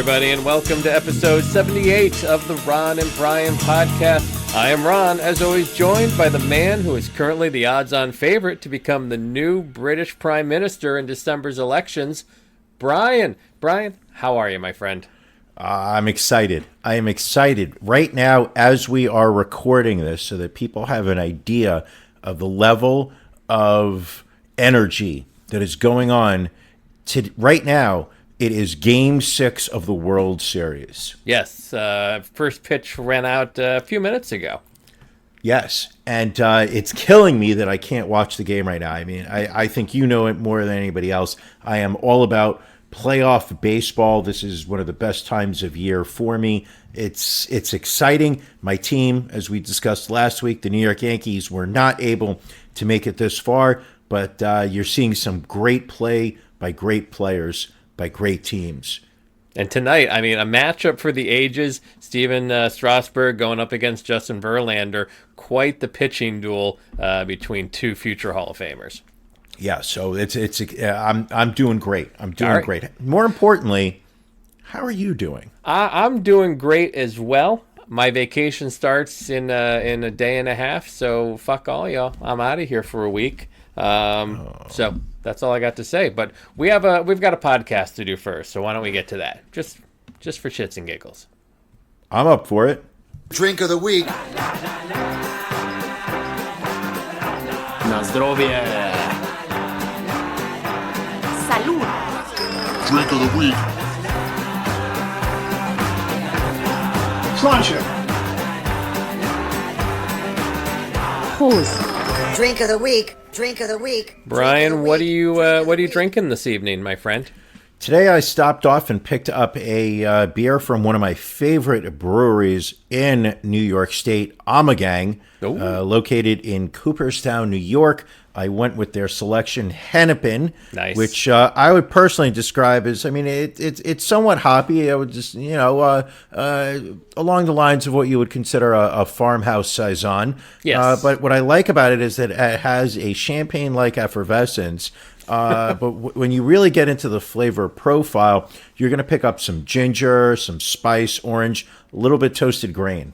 everybody, and welcome to episode 78 of the Ron and Brian podcast. I am Ron, as always, joined by the man who is currently the odds-on favorite to become the new British Prime Minister in December's elections, Brian. Brian, how are you, my friend? I'm excited. I am excited right now as we are recording this so that people have an idea of the level of energy that is going on. Right now, it is Game 6 of the World Series. Yes, first pitch ran out a few minutes ago. Yes, and it's killing me that I can't watch the game right now. I mean, I think you know it more than anybody else. I am all about playoff baseball. This is one of the best times of year for me. It's exciting. My team, as we discussed last week, the New York Yankees, were not able to make it this far, but you're seeing some great play by great players, by great teams. And tonight, I mean, a matchup for the ages. Steven Strasburg going up against Justin Verlander. Quite the pitching duel between two future Hall of Famers. Yeah, so I'm doing great. I'm doing great. More importantly, how are you doing? I'm doing great as well. My vacation starts in a day and a half, so fuck all y'all. I'm out of here for a week. So that's all I got to say. But we've got a podcast to do first, so why don't we get to that? Just for shits and giggles. I'm up for it. Drink of the week. Na zdrowie. Salud. Drink of the week. Sláinte. Prost. Drink of the week. Drink of the week. Brian, what are you drinking this evening, my friend? Today I stopped off and picked up a beer from one of my favorite breweries in New York State, Ommegang, located in Cooperstown, New York. I went with their selection Hennepin, nice. Which I would personally describe as, I mean, it's somewhat hoppy. I would just, along the lines of what you would consider a farmhouse saison. Yes. But what I like about it is that it has a champagne-like effervescence. But when you really get into the flavor profile, you're going to pick up some ginger, some spice, orange, a little bit toasted grain.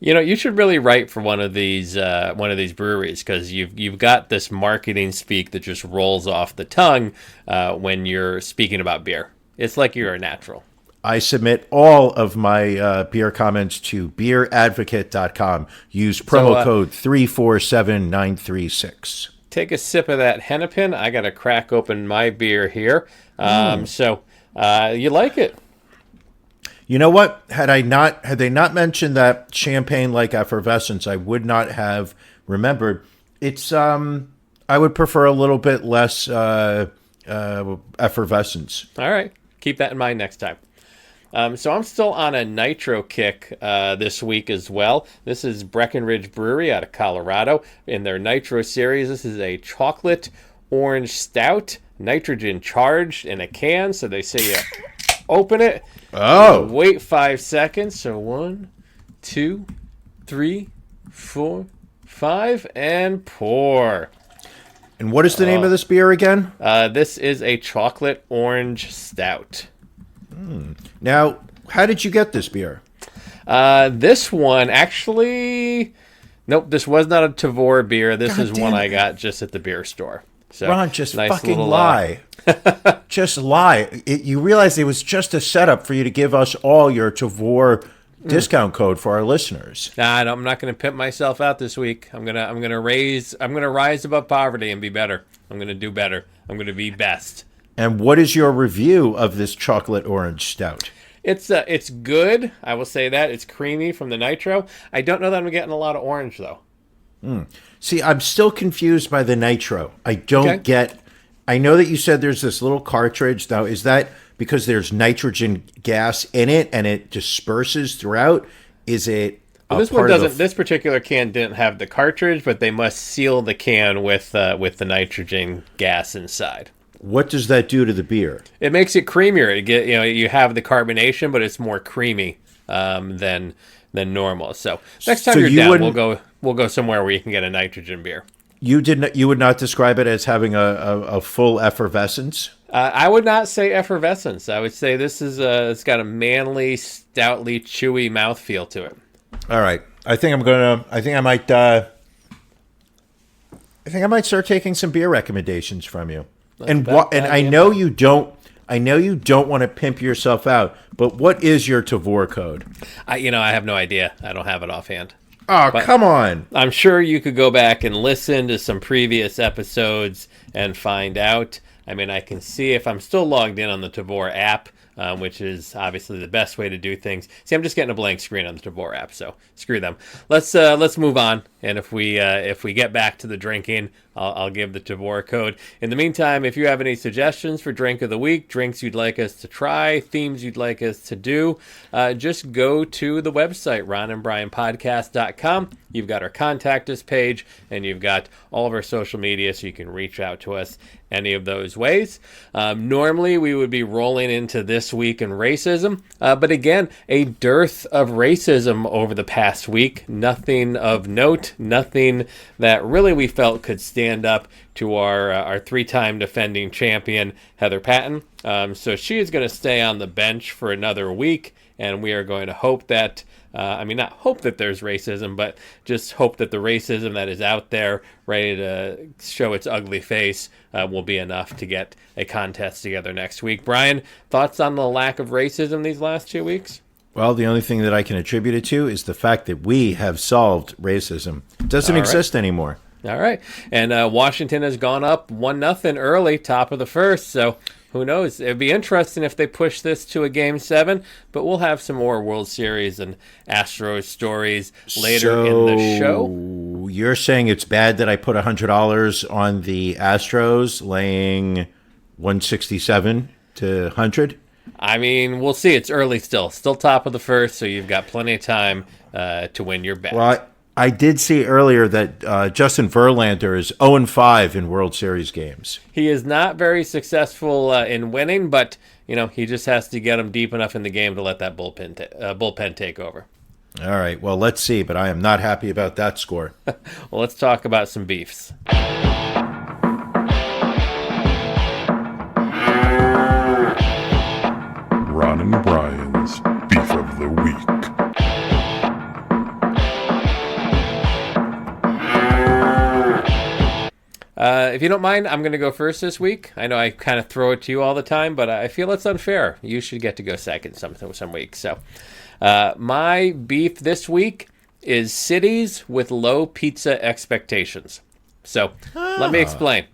You know, you should really write for one of these breweries, because you've got this marketing speak that just rolls off the tongue when you're speaking about beer. It's like you're a natural. I submit all of my beer comments to beeradvocate.com. Use promo code 347936. Take a sip of that Hennepin. I got to crack open my beer here. So you like it? You know what? Had they not mentioned that champagne-like effervescence, I would not have remembered. It's I would prefer a little bit less effervescence. All right, keep that in mind next time. So I'm still on a nitro kick this week as well. This is Breckenridge Brewery out of Colorado in their Nitro series. This is a chocolate orange stout, nitrogen charged in a can. So they say you open it. Oh. Wait 5 seconds. So 1, 2, 3, 4, 5, and pour. And what is the name of this beer again? This is a chocolate orange stout. Now, how did you get this beer? This one, actually... Nope, this was not a Tavour beer. This is one I got just at the beer store. So, Ron, just nice fucking little, lie. Just lie. You realize it was just a setup for you to give us all your Tavour discount code for our listeners. Nah, I'm not going to pimp myself out this week. I'm gonna rise above poverty and be better. I'm gonna do better. I'm gonna be best. And what is your review of this chocolate orange stout? It's good. I will say that. It's creamy from the nitro. I don't know that I'm getting a lot of orange, though. See, I'm still confused by the nitro. I don't get... I know that you said there's this little cartridge. Now, is that because there's nitrogen gas in it and it disperses throughout? Is it... Well, this one doesn't. This particular can didn't have the cartridge, but they must seal the can with the nitrogen gas inside. What does that do to the beer? It makes it creamier. You have the carbonation, but it's more creamy than normal. So next time you're down, we'll go somewhere where you can get a nitrogen beer. You would not describe it as having a full effervescence? I would not say effervescence. I would say this is it's got a manly, stoutly, chewy mouthfeel to it. All right. I think I might start taking some beer recommendations from you. And I know you don't want to pimp yourself out, but what is your Tavor code? I have no idea. I don't have it offhand. Oh, come on. I'm sure you could go back and listen to some previous episodes and find out. I mean, I can see if I'm still logged in on the Tavor app, which is obviously the best way to do things. See, I'm just getting a blank screen on the Tavor app, so screw them. Let's move on, and if we get back to the drinking, I'll give the Tavor code. In the meantime, if you have any suggestions for drink of the week, drinks you'd like us to try, themes you'd like us to do, just go to the website, ronandbrianpodcast.com. You've got our contact us page, and you've got all of our social media, so you can reach out to us any of those ways. Normally, we would be rolling into This Week in Racism, but again, a dearth of racism over the past week. Nothing of note, nothing that really we felt could stand up to our three-time defending champion, Heather Patton. So she is going to stay on the bench for another week, and we are going to hope that not hope that there's racism, but just hope that the racism that is out there, ready to show its ugly face, will be enough to get a contest together next week. Brian, thoughts on the lack of racism these last 2 weeks? Well, the only thing that I can attribute it to is the fact that we have solved racism. It doesn't exist anymore. All right. And Washington has gone up 1-0 early, top of the first, so who knows? It'd be interesting if they push this to a Game 7, but we'll have some more World Series and Astros stories later in the show. You're saying it's bad that I put $100 on the Astros laying 167 to 100? I mean, we'll see. It's early still. Still top of the first, so you've got plenty of time to win your bet. Well, I did see earlier that Justin Verlander is 0-5 in World Series games. He is not very successful in winning, but he just has to get them deep enough in the game to let that bullpen take over. All right, well, let's see, but I am not happy about that score. Well, let's talk about some beefs. Ron and Brian's Beef of the Week. If you don't mind, I'm going to go first this week. I know I kind of throw it to you all the time, but I feel it's unfair. You should get to go second some weeks. So my beef this week is cities with low pizza expectations. So let me explain.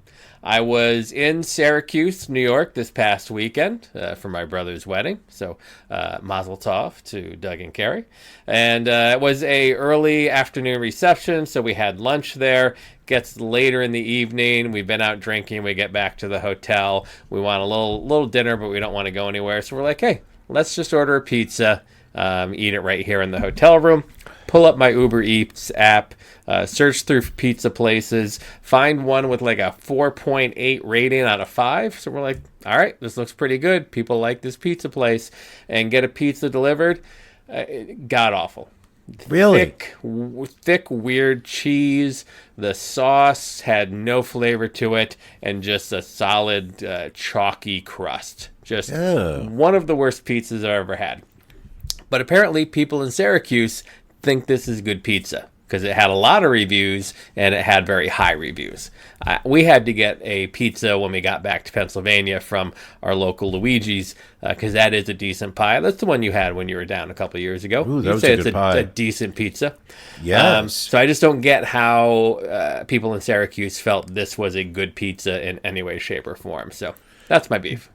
I was in Syracuse, New York this past weekend for my brother's wedding. So mazel tov to Doug and Carrie. And it was a early afternoon reception, so we had lunch there. Gets later in the evening. We've been out drinking. We get back to the hotel. We want a little dinner, but we don't want to go anywhere. So we're like, hey, let's just order a pizza, eat it right here in the hotel room. Pull up my Uber Eats app, search through pizza places, find one with like a 4.8 rating out of 5. So we're like, all right, this looks pretty good. People like this pizza place. And get a pizza delivered. God awful. Really? Thick, weird cheese. The sauce had no flavor to it, and just a solid, chalky crust. Just one of the worst pizzas I've ever had. But apparently, people in Syracuse think this is good pizza because it had a lot of reviews and it had very high reviews. We had to get a pizza when we got back to Pennsylvania from our local Luigi's because that is a decent pie. That's the one you had when you were down a couple of years ago. Ooh, that was a good pie. A decent pizza. Yes. So I just don't get how people in Syracuse felt this was a good pizza in any way, shape, or form. So that's my beef.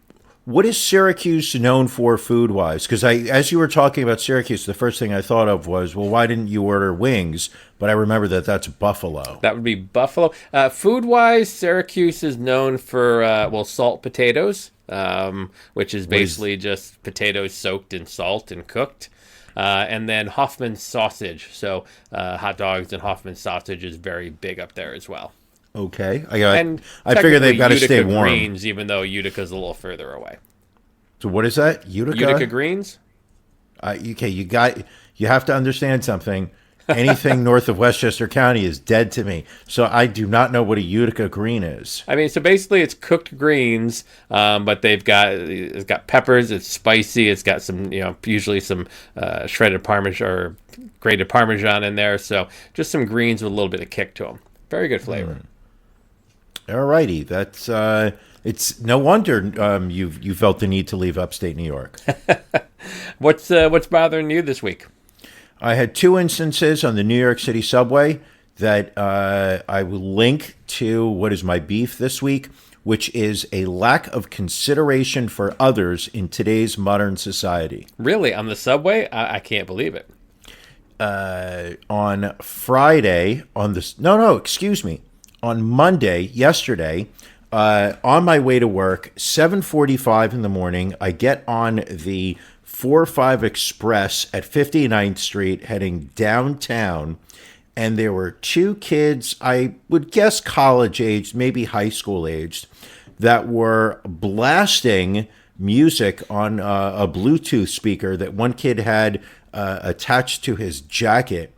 What is Syracuse known for food-wise? Because as you were talking about Syracuse, the first thing I thought of was, well, why didn't you order wings? But I remember that's Buffalo. That would be Buffalo. Food-wise, Syracuse is known for, salt potatoes, which is basically just potatoes soaked in salt and cooked. And then Hoffman's sausage. So hot dogs and Hoffman's sausage is very big up there as well. Okay, I figure they've got to stay warm. Greens, even though Utica's a little further away. So what is that? Utica? Utica greens. Okay, you have to understand something. Anything north of Westchester County is dead to me. So I do not know what a Utica green is. I mean, so basically it's cooked greens, but it's got peppers, it's spicy, it's got some, usually some shredded Parmesan or grated Parmesan in there. So just some greens with a little bit of kick to them. Very good flavor. All righty. That's it's no wonder you felt the need to leave upstate New York. What's bothering you this week? I had 2 instances on the New York City subway that I will link to what is my beef this week, which is a lack of consideration for others in today's modern society. Really? On the subway? I can't believe it. On Friday, on Monday, yesterday, on my way to work, 7:45 in the morning, I get on the 405 Express at 59th Street heading downtown, and there were 2 kids, I would guess college aged, maybe high school aged, that were blasting music on a Bluetooth speaker that one kid had attached to his jacket,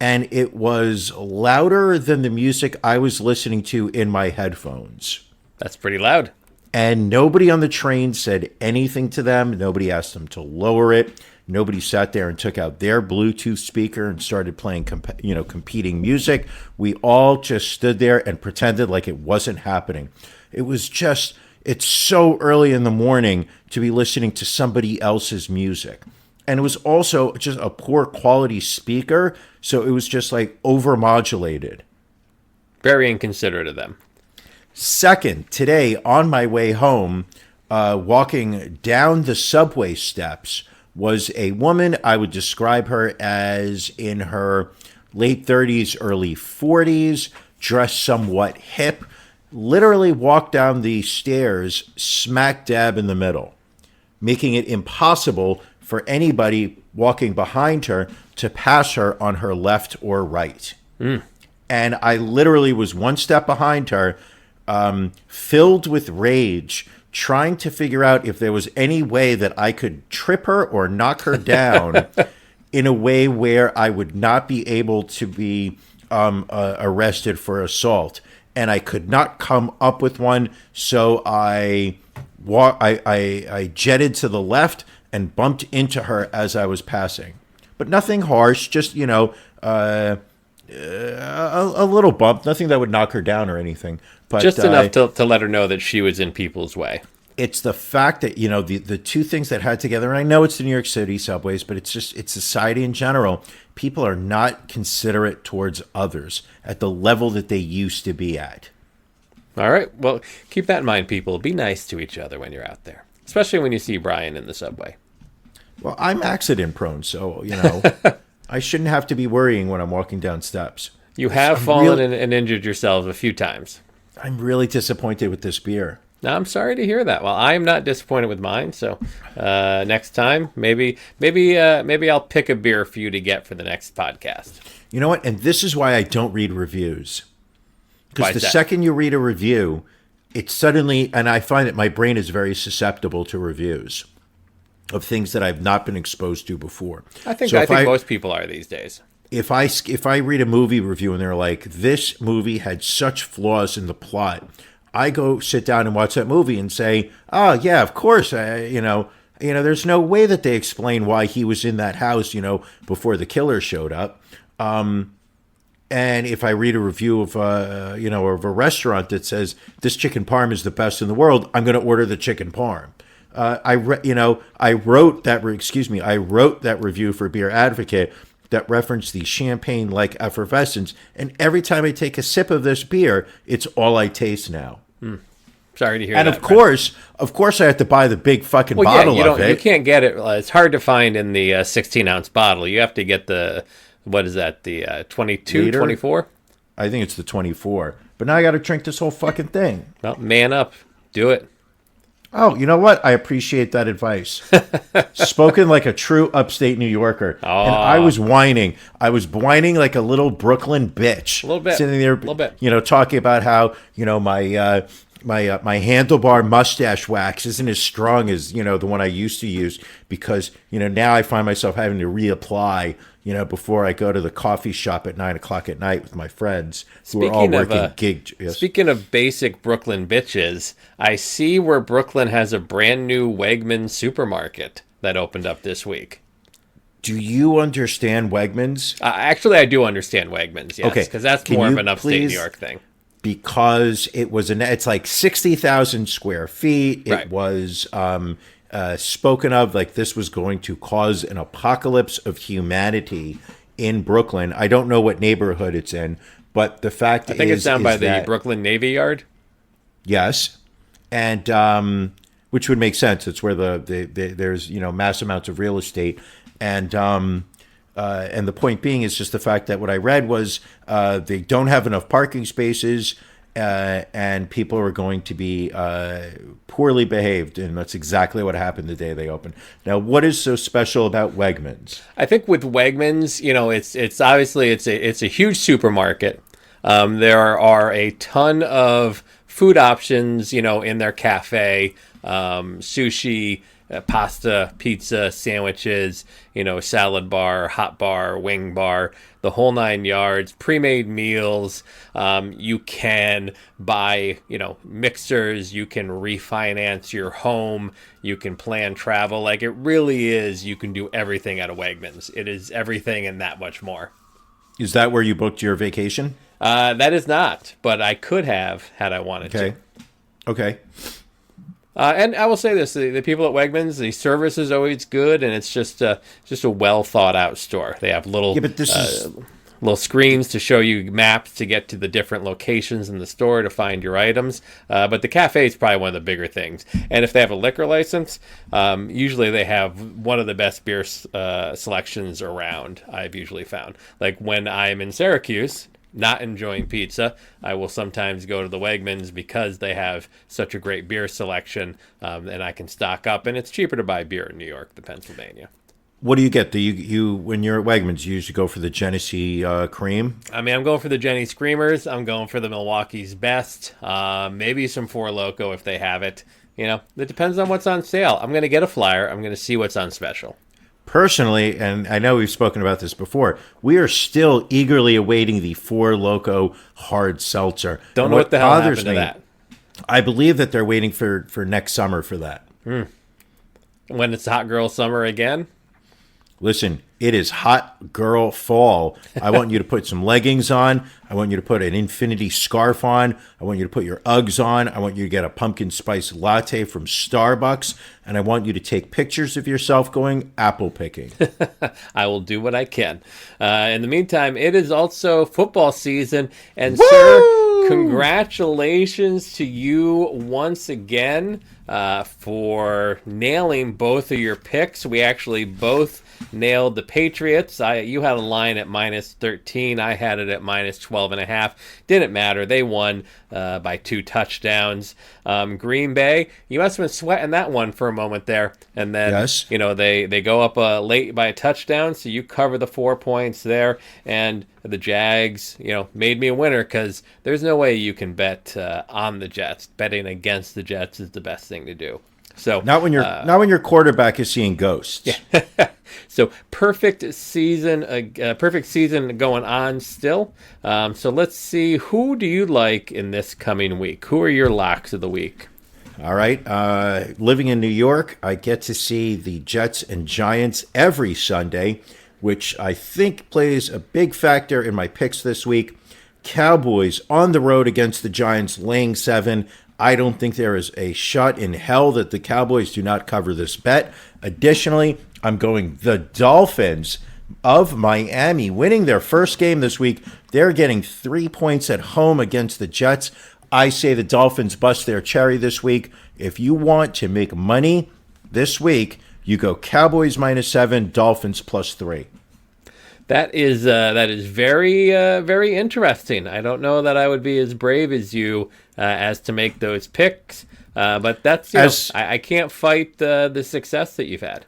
and it was louder than the music I was listening to in my headphones. That's pretty loud. And nobody on the train said anything to them. Nobody asked them to lower it. Nobody sat there and took out their Bluetooth speaker and started playing, competing music. We all just stood there and pretended like it wasn't happening. It was just, it's so early in the morning to be listening to somebody else's music. And it was also just a poor quality speaker. So it was just like overmodulated. Very inconsiderate of them. Second, today on my way home, walking down the subway steps was a woman. I would describe her as in her late 30s, early 40s, dressed somewhat hip, literally walked down the stairs smack dab in the middle, making it impossible for anybody walking behind her to pass her on her left or right. And I literally was one step behind her, filled with rage, trying to figure out if there was any way that I could trip her or knock her down in a way where I would not be able to be arrested for assault. And I could not come up with one, so I jetted to the left and bumped into her as I was passing. But nothing harsh, just, a little bump, nothing that would knock her down or anything. But just enough to let her know that she was in people's way. It's the fact that, the 2 things that had together, and I know it's the New York City subways, but it's society in general. People are not considerate towards others at the level that they used to be at. All right. Well, keep that in mind, people. Be nice to each other when you're out there, especially when you see Brian in the subway. Well, I'm accident prone, so, I shouldn't have to be worrying when I'm walking down steps. You have fallen and injured yourselves a few times. I'm really disappointed with this beer. Now, I'm sorry to hear that. Well, I'm not disappointed with mine. So next time, maybe I'll pick a beer for you to get for the next podcast. You know what? And this is why I don't read reviews. Because the second you read a review, it suddenly, and I find that my brain is very susceptible to reviews of things that I've not been exposed to before. I think most people are these days. If I read a movie review and they're like, this movie had such flaws in the plot, I go sit down and watch that movie and say, oh yeah, of course, there's no way that they explain why he was in that house, before the killer showed up. And if I read a review of of a restaurant that says this chicken parm is the best in the world, I'm going to order the chicken parm. I wrote that review for Beer Advocate that referenced the champagne-like effervescence, and every time I take a sip of this beer, it's all I taste now. Sorry to hear that. And of course, I have to buy the big fucking bottle of it. You can't get it. It's hard to find in the 16-ounce bottle. You have to get the, what is that, the 22, Liter? 24? I think it's the 24. But now I got to drink this whole fucking thing. Well, man up. Do it. Oh, you know what? I appreciate that advice. Spoken like a true upstate New Yorker. Oh. And I was whining. I was whining like a little Brooklyn bitch. A little bit. Sitting there, a little bit. Talking about how, my handlebar mustache wax isn't as strong as, the one I used to use because, now I find myself having to reapply, before I go to the coffee shop at 9 o'clock at night with my friends who are all working gig. Yes. Speaking of basic Brooklyn bitches, I see where Brooklyn has a brand new Wegmans supermarket that opened up this week. Do you understand Wegmans? Actually, I do understand Wegmans, yes. Okay. Because that's Can more of you an upstate please- New York thing. Because it's like 60,000 square feet. It Right. was spoken of like this was going to cause an apocalypse of humanity in Brooklyn. I don't know what neighborhood it's in, but the fact I think it's down by the that, Brooklyn Navy Yard. Yes, and which would make sense. It's where there's mass amounts of real estate, and the point being is just the fact that what I read was they don't have enough parking spaces, and people are going to be poorly behaved, and that's exactly what happened the day they opened. Now, what is so special about Wegmans? I think with Wegmans, it's obviously it's a huge supermarket. There are a ton of food options, in their cafe, sushi, pasta, pizza, sandwiches, salad bar, hot bar, wing bar, the whole 9 yards, pre-made meals. You can buy, mixers. You can refinance your home. You can plan travel. Like it really is. You can do everything at a Wegmans. It is everything and that much more. Is that where you booked your vacation? That is not, but I could have had I wanted to. Okay. And I will say this: the people at Wegmans, the service is always good, and it's just a well thought out store. They have little little screens to show you maps to get to the different locations in the store to find your items. But the cafe is probably one of the bigger things. And if they have a liquor license, usually they have one of the best beer selections around. I've usually found, like when I'm in Syracuse, not enjoying pizza, I will sometimes go to the Wegmans because they have such a great beer selection, and I can stock up, and it's cheaper to buy beer in New York than Pennsylvania. What do you get? Do you when you're at Wegmans, you usually go for the Genesee cream? I mean, I'm going for the Jenny Screamers. I'm going for the Milwaukee's Best. Maybe some Four Loko if they have it. It depends on what's on sale. I'm going to get a flyer. I'm going to see what's on special. Personally, and I know we've spoken about this before, we are still eagerly awaiting the Four Loko hard seltzer. Don't know what the hell happened to that. I believe that they're waiting for next summer for that. When it's hot girl summer again? Listen, it is hot girl fall. I want you to put some leggings on. I want you to put an infinity scarf on. I want you to put your Uggs on. I want you to get a pumpkin spice latte from Starbucks. And I want you to take pictures of yourself going apple picking. I will do what I can. In the meantime, it is also football season. And, Woo! sir, congratulations to you once again for nailing both of your picks. We actually both nailed the Patriots. You had a line at -13. I had it at -12.5. Didn't matter. They won by 2 touchdowns. Green Bay, you must have been sweating that one for a moment there. And then, yes. They go up late by a touchdown, so you cover the 4 points there. And the Jags, made me a winner because there's no way you can bet on the Jets. Betting against the Jets is the best thing to do. So not when your quarterback is seeing ghosts. Yeah. So perfect season going on still. So let's see, who do you like in this coming week? Who are your locks of the week? All right. Living in New York, I get to see the Jets and Giants every Sunday, which I think plays a big factor in my picks this week. Cowboys on the road against the Giants, laying 7. I don't think there is a shot in hell that the Cowboys do not cover this bet. Additionally, I'm going the Dolphins of Miami, winning their first game this week. They're getting 3 points at home against the Jets. I say the Dolphins bust their cherry this week. If you want to make money this week, you go Cowboys -7, Dolphins +3. That is very very interesting. I don't know that I would be as brave as you as to make those picks, but that's I can't fight the success that you've had.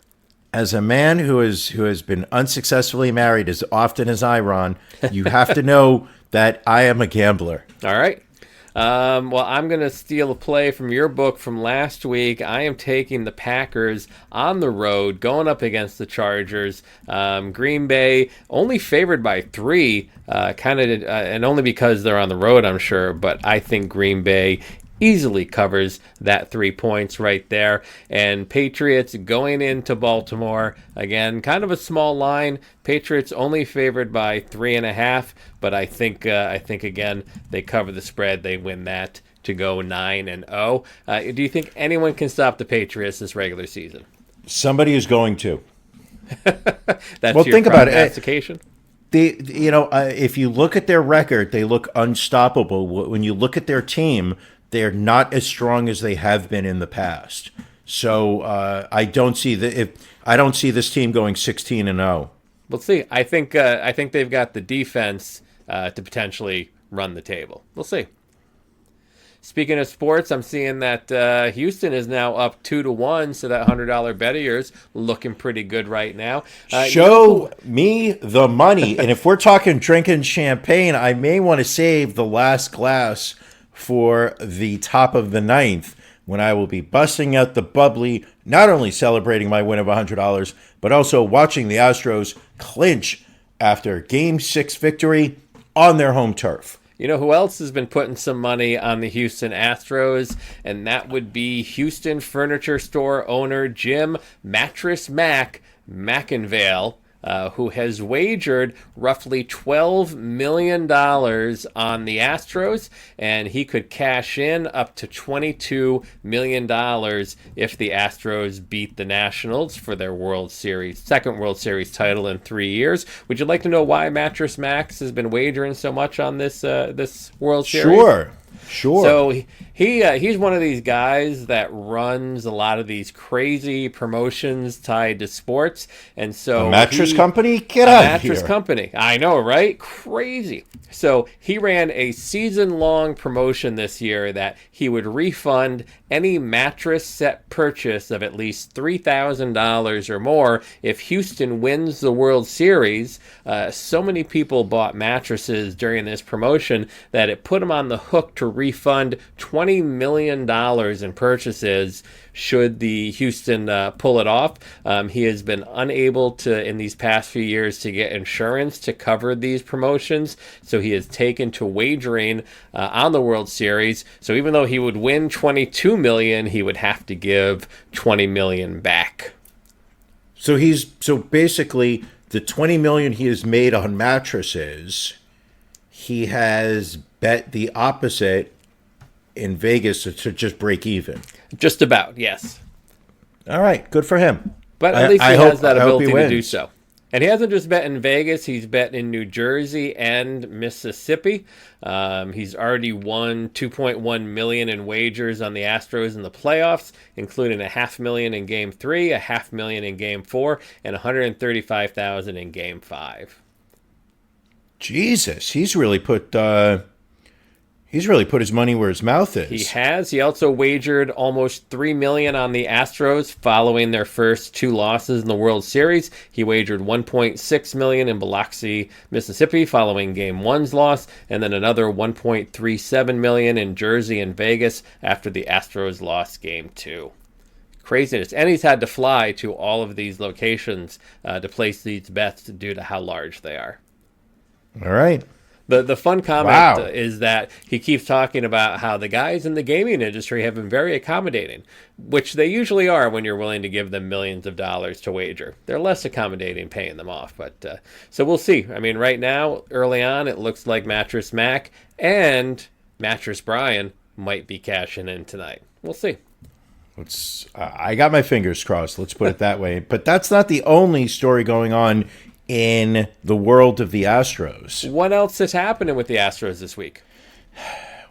As a man who has been unsuccessfully married as often as I, Ron, you have to know that I am a gambler. All right. Well, I'm going to steal a play from your book from last week. I am taking the Packers on the road, going up against the Chargers. Green Bay only favored by 3, and only because they're on the road, I'm sure. But I think Green Bay easily covers that 3 points right there. And Patriots going into Baltimore, again, kind of a small line. Patriots only favored by 3.5, but I think again they cover the spread. They win that to go 9-0. Do you think anyone can stop the Patriots this regular season? Somebody is going to. That's Well, your think about it. prognostication? If you look at their record, they look unstoppable. When you look at their team, they're not as strong as they have been in the past. So I don't see this team going 16-0. We'll see. I think they've got the defense to potentially run the table. We'll see. Speaking of sports, I'm seeing that Houston is now up 2-1, so that $100 bet of yours looking pretty good right now. Show me the money, and if we're talking drinking champagne, I may want to save the last glass for the top of the 9th, when I will be busting out the bubbly, not only celebrating my win of $100, but also watching the Astros clinch after Game 6 victory on their home turf. You know who else has been putting some money on the Houston Astros? And that would be Houston furniture store owner Jim Mattress Mac McIngvale, who has wagered roughly $12 million on the Astros, and he could cash in up to $22 million if the Astros beat the Nationals for their second World Series title in 3 years. Would you like to know why Mattress Max has been wagering so much on this World Series? Sure. So he's one of these guys that runs a lot of these crazy promotions tied to sports, and so a mattress company? Get out of here! Mattress company, I know, right? Crazy. So he ran a season-long promotion this year that he would refund any mattress set purchase of at least $3,000 or more if Houston wins the World Series. So many people bought mattresses during this promotion that it put them on the hook to refund $20 million in purchases should the Houston pull it off. He has been unable to, in these past few years, to get insurance to cover these promotions, so he has taken to wagering on the World Series. So even though he would win $22 million, he would have to give $20 million back. So basically the $20 million he has made on mattresses, he has bet the opposite in Vegas to just break even. Just about, yes. All right, good for him. But at least he has that ability to do so. And he hasn't just bet in Vegas, he's bet in New Jersey and Mississippi. He's already won $2.1 million in wagers on the Astros in the playoffs, including $500,000 in Game 3, $500,000 in Game 4, and $135,000 in Game 5. Jesus, he's really put his money where his mouth is. He has. He also wagered almost $3 million on the Astros following their first 2 losses in the World Series. He wagered $1.6 million in Biloxi, Mississippi, following Game 1's loss, and then another $1.37 million in Jersey and Vegas after the Astros lost Game 2. Craziness. And he's had to fly to all of these locations to place these bets due to how large they are. All right. The fun comment is that he keeps talking about how the guys in the gaming industry have been very accommodating, which they usually are when you're willing to give them millions of dollars to wager. They're less accommodating paying them off. But so we'll see. I mean, right now, early on, it looks like Mattress Mac and Mattress Brian might be cashing in tonight. We'll see. I got my fingers crossed. Let's put it that way. But that's not the only story going on in the world of the Astros. What else is happening with the Astros this week?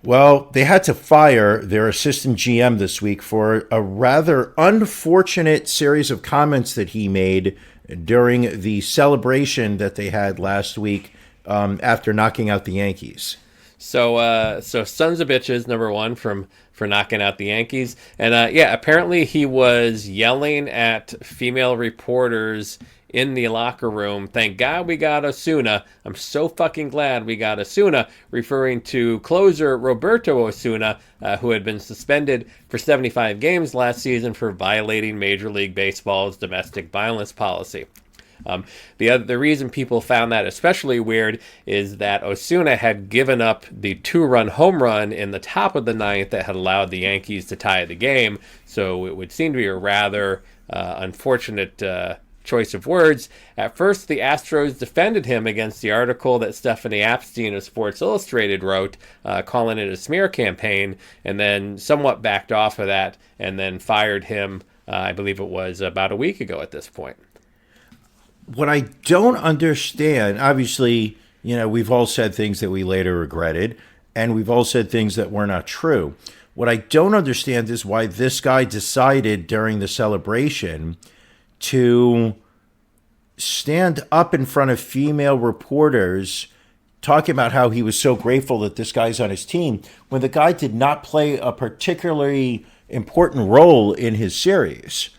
Well, they had to fire their assistant GM this week for a rather unfortunate series of comments that he made during the celebration that they had last week after knocking out the Yankees. So sons of bitches, number one, for knocking out the Yankees. And apparently he was yelling at female reporters in the locker room, "Thank God we got Osuna. I'm so fucking glad we got Osuna," referring to closer Roberto Osuna, who had been suspended for 75 games last season for violating Major League Baseball's domestic violence policy. The reason people found that especially weird is that Osuna had given up the 2-run home run in the top of the ninth that had allowed the Yankees to tie the game. So it would seem to be a rather unfortunate choice of words. At first, the Astros defended him against the article that Stephanie Apstein of Sports Illustrated wrote, calling it a smear campaign, and then somewhat backed off of that and then fired him, I believe it was about a week ago at this point. What I don't understand, obviously, we've all said things that we later regretted, and we've all said things that were not true. What I don't understand is why this guy decided during the celebration to stand up in front of female reporters talking about how he was so grateful that this guy's on his team when the guy did not play a particularly important role in his series.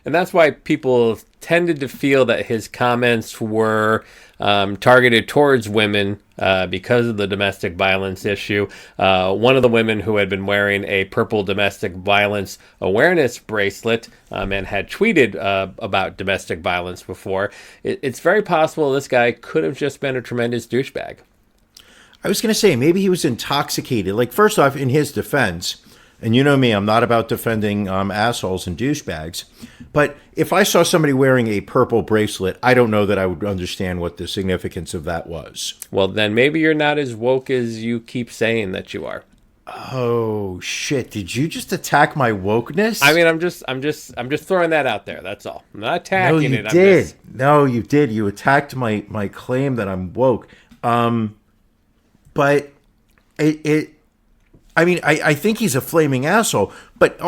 And that's why people tended to feel that his comments were targeted towards women because of the domestic violence issue. One of the women who had been wearing a purple domestic violence awareness bracelet and had tweeted about domestic violence before, it's very possible this guy could have just been a tremendous douchebag. I was going to say, maybe he was intoxicated. Like, first off, in his defense, and you know me, I'm not about defending assholes and douchebags. But if I saw somebody wearing a purple bracelet, I don't know that I would understand what the significance of that was. Well, then maybe you're not as woke as you keep saying that you are. Oh shit! Did you just attack my wokeness? I mean, I'm just throwing that out there. That's all. I'm not attacking it. No, you did. No, you did. You attacked my claim that I'm woke. But it. I mean, I think he's a flaming asshole, but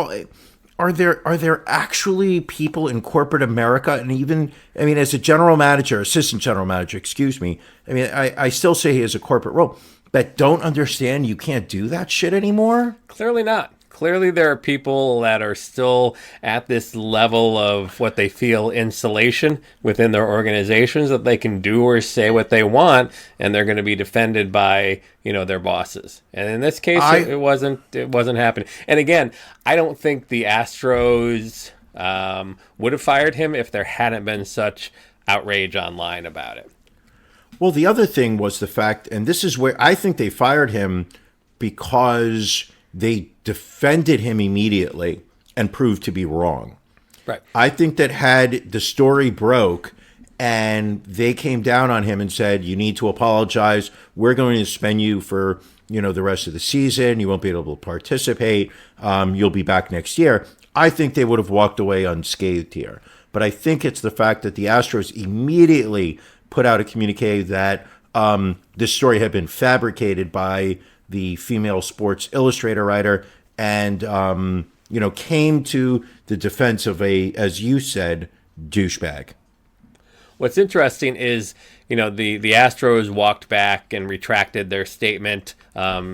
are there actually people in corporate America, and even, I mean, as a general manager, assistant general manager, excuse me, I mean, I still say he has a corporate role, that don't understand you can't do that shit anymore? Clearly not. Clearly there are people that are still at this level of what they feel insulation within their organizations, that they can do or say what they want, and they're going to be defended by, their bosses. And in this case, it wasn't happening. And again, I don't think the Astros would have fired him if there hadn't been such outrage online about it. Well, the other thing was the fact, and this is where I think they fired him because they defended him immediately and proved to be wrong. Right. I think that had the story broke and they came down on him and said, you need to apologize, we're going to suspend you for, the rest of the season, you won't be able to participate, you'll be back next year, I think they would have walked away unscathed here. But I think it's the fact that the Astros immediately put out a communique that this story had been fabricated by the female Sports Illustrated writer, and came to the defense of a, as you said, douchebag. What's interesting is, the Astros walked back and retracted their statement,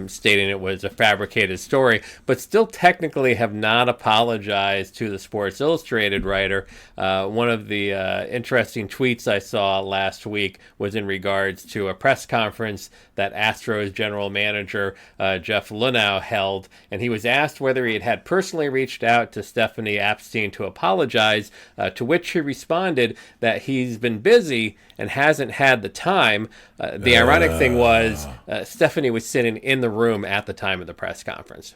stating it was a fabricated story, but still technically have not apologized to the Sports Illustrated writer. One of the interesting tweets I saw last week was in regards to a press conference that Astros general manager Jeff Luhnow held, and he was asked whether he had personally reached out to Stephanie Apstein to apologize, to which he responded that he's been busy and hasn't had the time. The ironic thing was Stephanie was sitting in the room at the time of the press conference.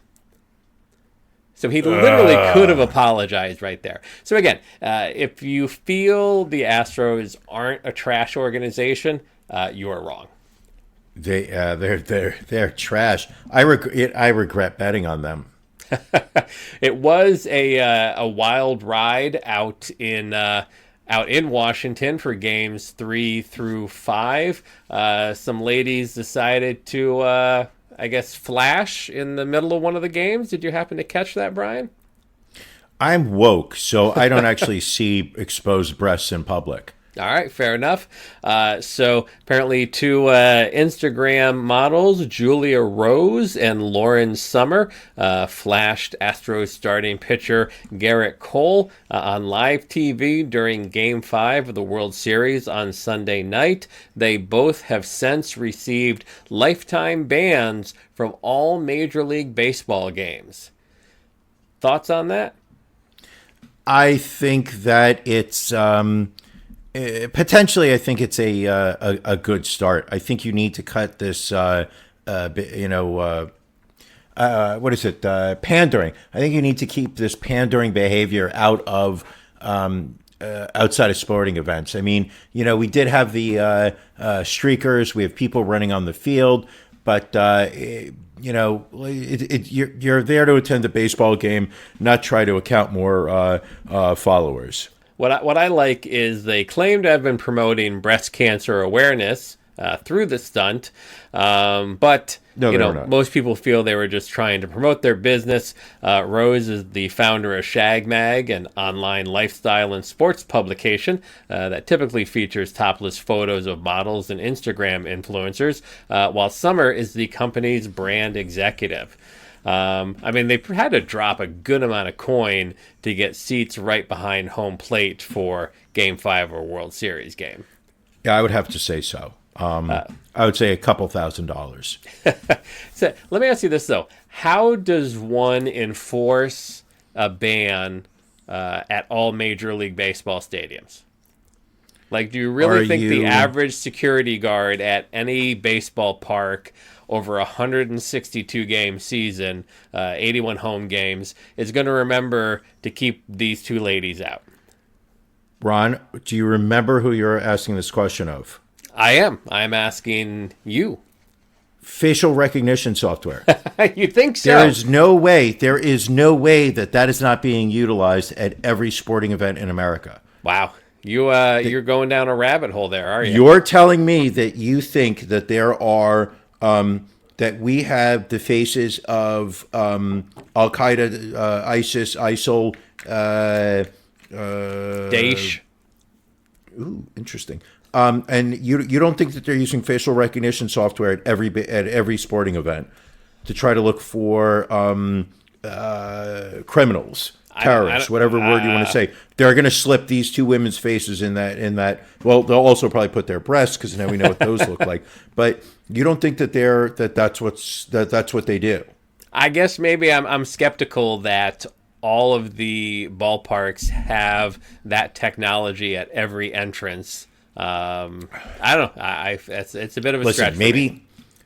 So he literally could have apologized right there. So again, if you feel the Astros aren't a trash organization, you are wrong. They're trash. I regret betting on them. It was a wild ride out in Washington for games 3 through 5. Some ladies decided to, flash in the middle of one of the games. Did you happen to catch that, Brian? I'm woke, so I don't actually see exposed breasts in public. All right, fair enough. So apparently, two Instagram models, Julia Rose and Lauren Summer, flashed Astros starting pitcher Garrett Cole on live TV during Game 5 of the World Series on Sunday night. They both have since received lifetime bans from all Major League Baseball games. Thoughts on that? I think that it's potentially. I think it's a good start. I think you need to cut this. What is it? Pandering. I think you need to keep this pandering behavior out of outside of sporting events. I mean, we did have the streakers. We have people running on the field, but you're there to attend a baseball game, not try to account more followers. What I like is they claim to have been promoting breast cancer awareness through the stunt, but not. Most people feel they were just trying to promote their business. Rose is the founder of Shag Mag, an online lifestyle and sports publication that typically features topless photos of models and Instagram influencers, while Summer is the company's brand executive. They had to drop a good amount of coin to get seats right behind home plate for Game 5 of a World Series game. Yeah, I would have to say so. I would say a couple $1,000s. So let me ask you this, though. How does one enforce a ban at all Major League Baseball stadiums? Like, do you really think the average security guard at any baseball park over a 162-game season, 81 home games, is going to remember to keep these two ladies out? Ron, do you remember who you're asking this question of? I am. I'm asking you. Facial recognition software. You think so? There is no way that is not being utilized at every sporting event in America. Wow. You're going down a rabbit hole there, are you? You're telling me that you think that there are that we have the faces of Al Qaeda, ISIS, ISIL, Daesh. Ooh, interesting. And you don't think that they're using facial recognition software at every sporting event to try to look for criminals, terrorists, whatever word you want to say. They're going to slip these two women's faces in that. Well, they'll also probably put their breasts, because now we know what those look like. But you don't think that that's what they do? I guess maybe I'm skeptical that all of the ballparks have that technology at every entrance. I don't know. It's a bit of a stretch.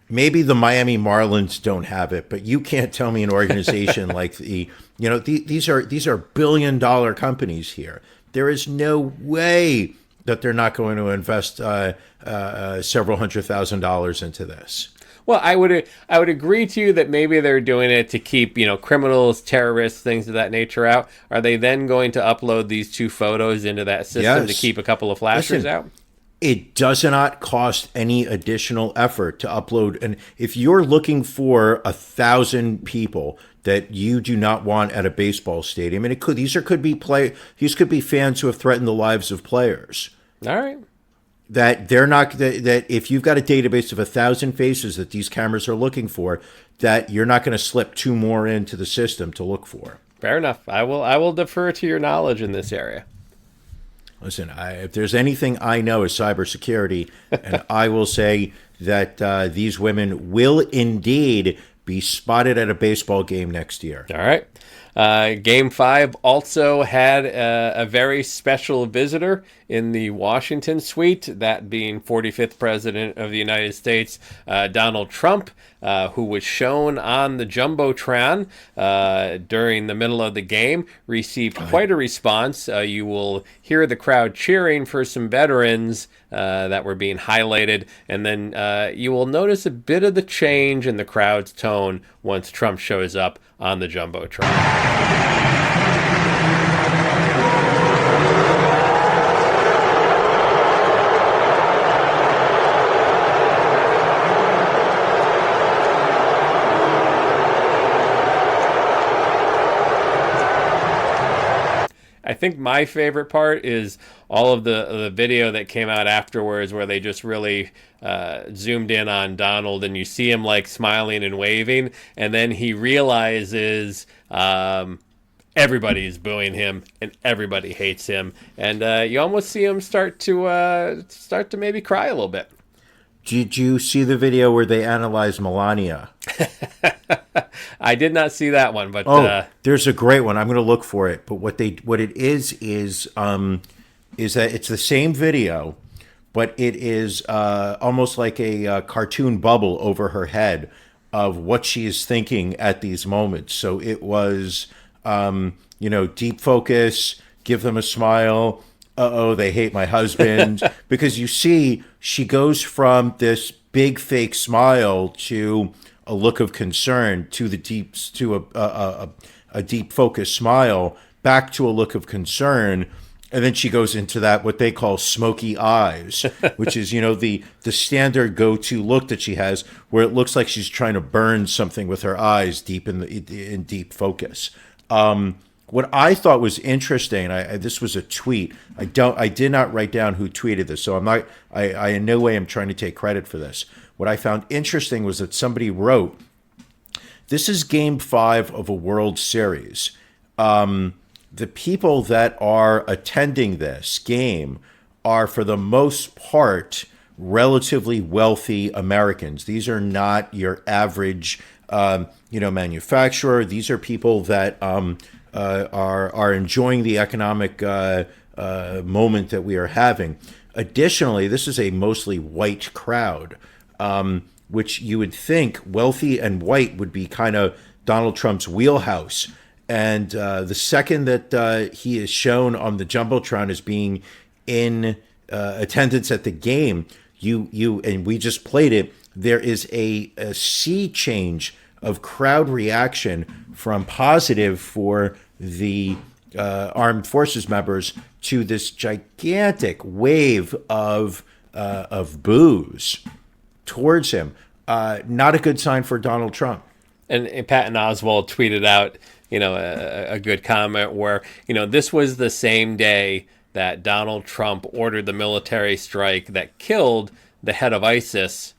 Maybe the Miami Marlins don't have it, but you can't tell me an organization like these are billion-dollar companies here. There is no way that they're not going to invest several $100,000 into this. Well, I would agree to you that maybe they're doing it to keep, criminals, terrorists, things of that nature out. Are they then going to upload these two photos into that system to keep a couple of flashers out? It does not cost any additional effort to upload. And if you're looking for 1,000 people that you do not want at a baseball stadium, and these could be fans who have threatened the lives of players. All right. That they're not that if you've got a database of 1,000 faces that these cameras are looking for, that you're not going to slip two more into the system to look for. Fair enough. I will defer to your knowledge in this area. Listen, if there's anything I know is cybersecurity, and I will say that these women will indeed be spotted at a baseball game next year. All right. Game 5 also had a very special visitor in the Washington suite, that being 45th President of the United States, Donald Trump, who was shown on the Jumbotron during the middle of the game, received quite a response. You will hear the crowd cheering for some veterans that were being highlighted, and then you will notice a bit of the change in the crowd's tone once Trump shows up on the Jumbotron. I think my favorite part is all of the video that came out afterwards, where they just really zoomed in on Donald, and you see him like smiling and waving, and then he realizes everybody's booing him and everybody hates him, and you almost see him start to maybe cry a little bit. Did you see the video where they analyzed Melania? I did not see that one, but there's a great one. I'm going to look for it. But what it is that it's the same video, but it is almost like a cartoon bubble over her head of what she is thinking at these moments. So it was, deep focus, give them a smile. Uh-oh, they hate my husband. Because you see, she goes from this big fake smile to a look of concern, to a deep focus smile, back to a look of concern, and then she goes into that what they call smoky eyes, which is the standard go-to look that she has, where it looks like she's trying to burn something with her eyes deep in deep focus. What I thought was interesting, this was a tweet. I did not write down who tweeted this, so I in no way am trying to take credit for this. What I found interesting was that somebody wrote, "This is Game 5 of a World Series. The people that are attending this game are, for the most part, relatively wealthy Americans. These are not your average, manufacturer. These are people that are enjoying the economic moment that we are having. Additionally, this is a mostly white crowd, which you would think wealthy and white would be kind of Donald Trump's wheelhouse. And the second that he is shown on the Jumbotron as being in attendance at the game, and we just played it, there is a sea change of crowd reaction from positive for the armed forces members to this gigantic wave of boos towards him. Not a good sign for Donald Trump. And Patton Oswalt tweeted out, a good comment where, this was the same day that Donald Trump ordered the military strike that killed the head of ISIS,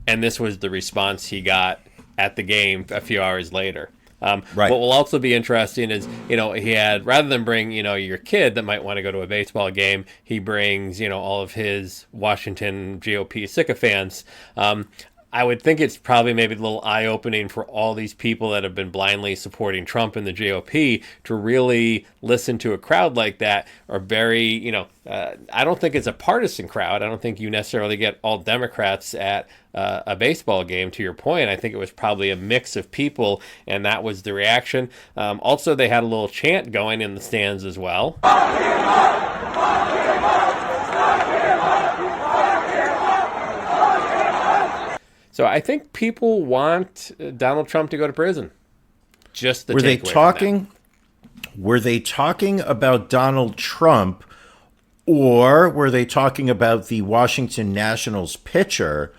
and this was the response he got at the game a few hours later. Right. What will also be interesting is, he had, rather than bring, your kid that might want to go to a baseball game, he brings, all of his Washington GOP sycophants. I would think it's probably maybe a little eye-opening for all these people that have been blindly supporting Trump and the GOP to really listen to a crowd like that, or very, I don't think it's a partisan crowd. I don't think you necessarily get all Democrats at a baseball game, to your point. I think it was probably a mix of people, and that was the reaction. Also, they had a little chant going in the stands as well. So I think people want Donald Trump to go to prison. Just the Were they talking about Donald Trump, or were they talking about the Washington Nationals pitcher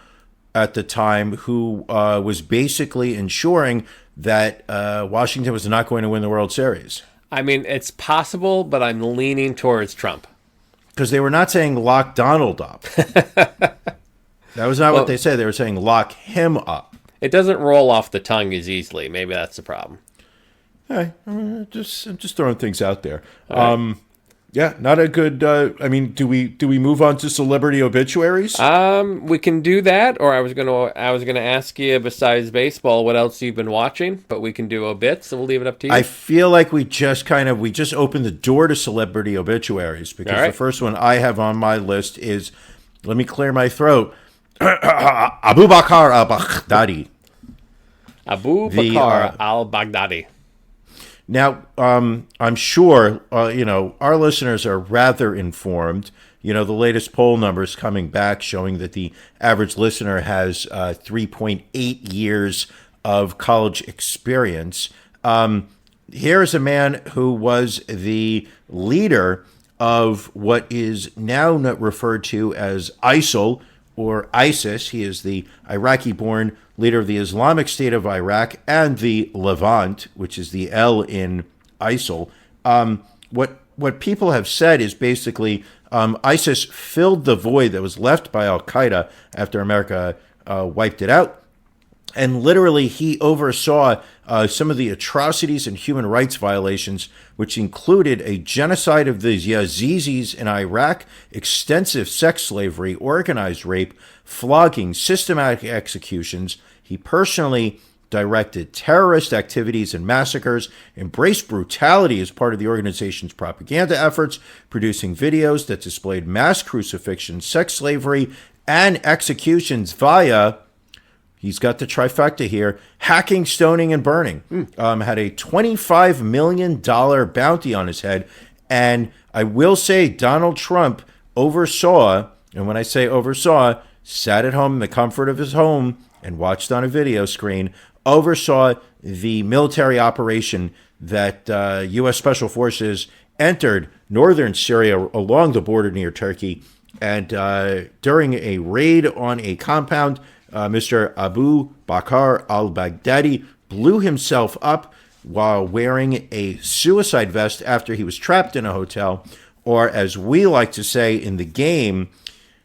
at the time who was basically ensuring that Washington was not going to win the World Series? I mean, it's possible, but I'm leaning towards Trump. Because they were not saying lock Donald up. That was not what they said. They were saying lock him up. It doesn't roll off the tongue as easily. Maybe that's the problem. Hey, I'm just throwing things out there. Yeah, not a good. Do we move on to celebrity obituaries? We can do that, or I was gonna ask you, besides baseball, what else you've been watching. But we can do obits, so we'll leave it up to you. I feel like we just opened the door to celebrity obituaries, because the first one I have on my list is, let me clear my throat, Abubakar al-Baghdadi. Abubakar al-Baghdadi. Now, I'm sure, our listeners are rather informed. The latest poll numbers coming back showing that the average listener has 3.8 years of college experience. Here is a man who was the leader of what is now referred to as ISIL, or ISIS. He is the Iraqi-born leader of the Islamic State of Iraq and the Levant, which is the L in ISIL. What what people have said is basically ISIS filled the void that was left by Al Qaeda after America wiped it out. And literally, he oversaw some of the atrocities and human rights violations, which included a genocide of the Yazidis in Iraq, extensive sex slavery, organized rape, flogging, systematic executions. He personally directed terrorist activities and massacres, embraced brutality as part of the organization's propaganda efforts, producing videos that displayed mass crucifixion, sex slavery, and executions via... He's got the trifecta here: hacking, stoning, and burning. Had a $25 million bounty on his head. And I will say Donald Trump oversaw, and when I say oversaw, sat at home in the comfort of his home and watched on a video screen, oversaw the military operation that U.S. Special Forces entered northern Syria along the border near Turkey. And during a raid on a compound, Mr. Abu Bakr al-Baghdadi blew himself up while wearing a suicide vest after he was trapped in a hotel, or as we like to say in the game,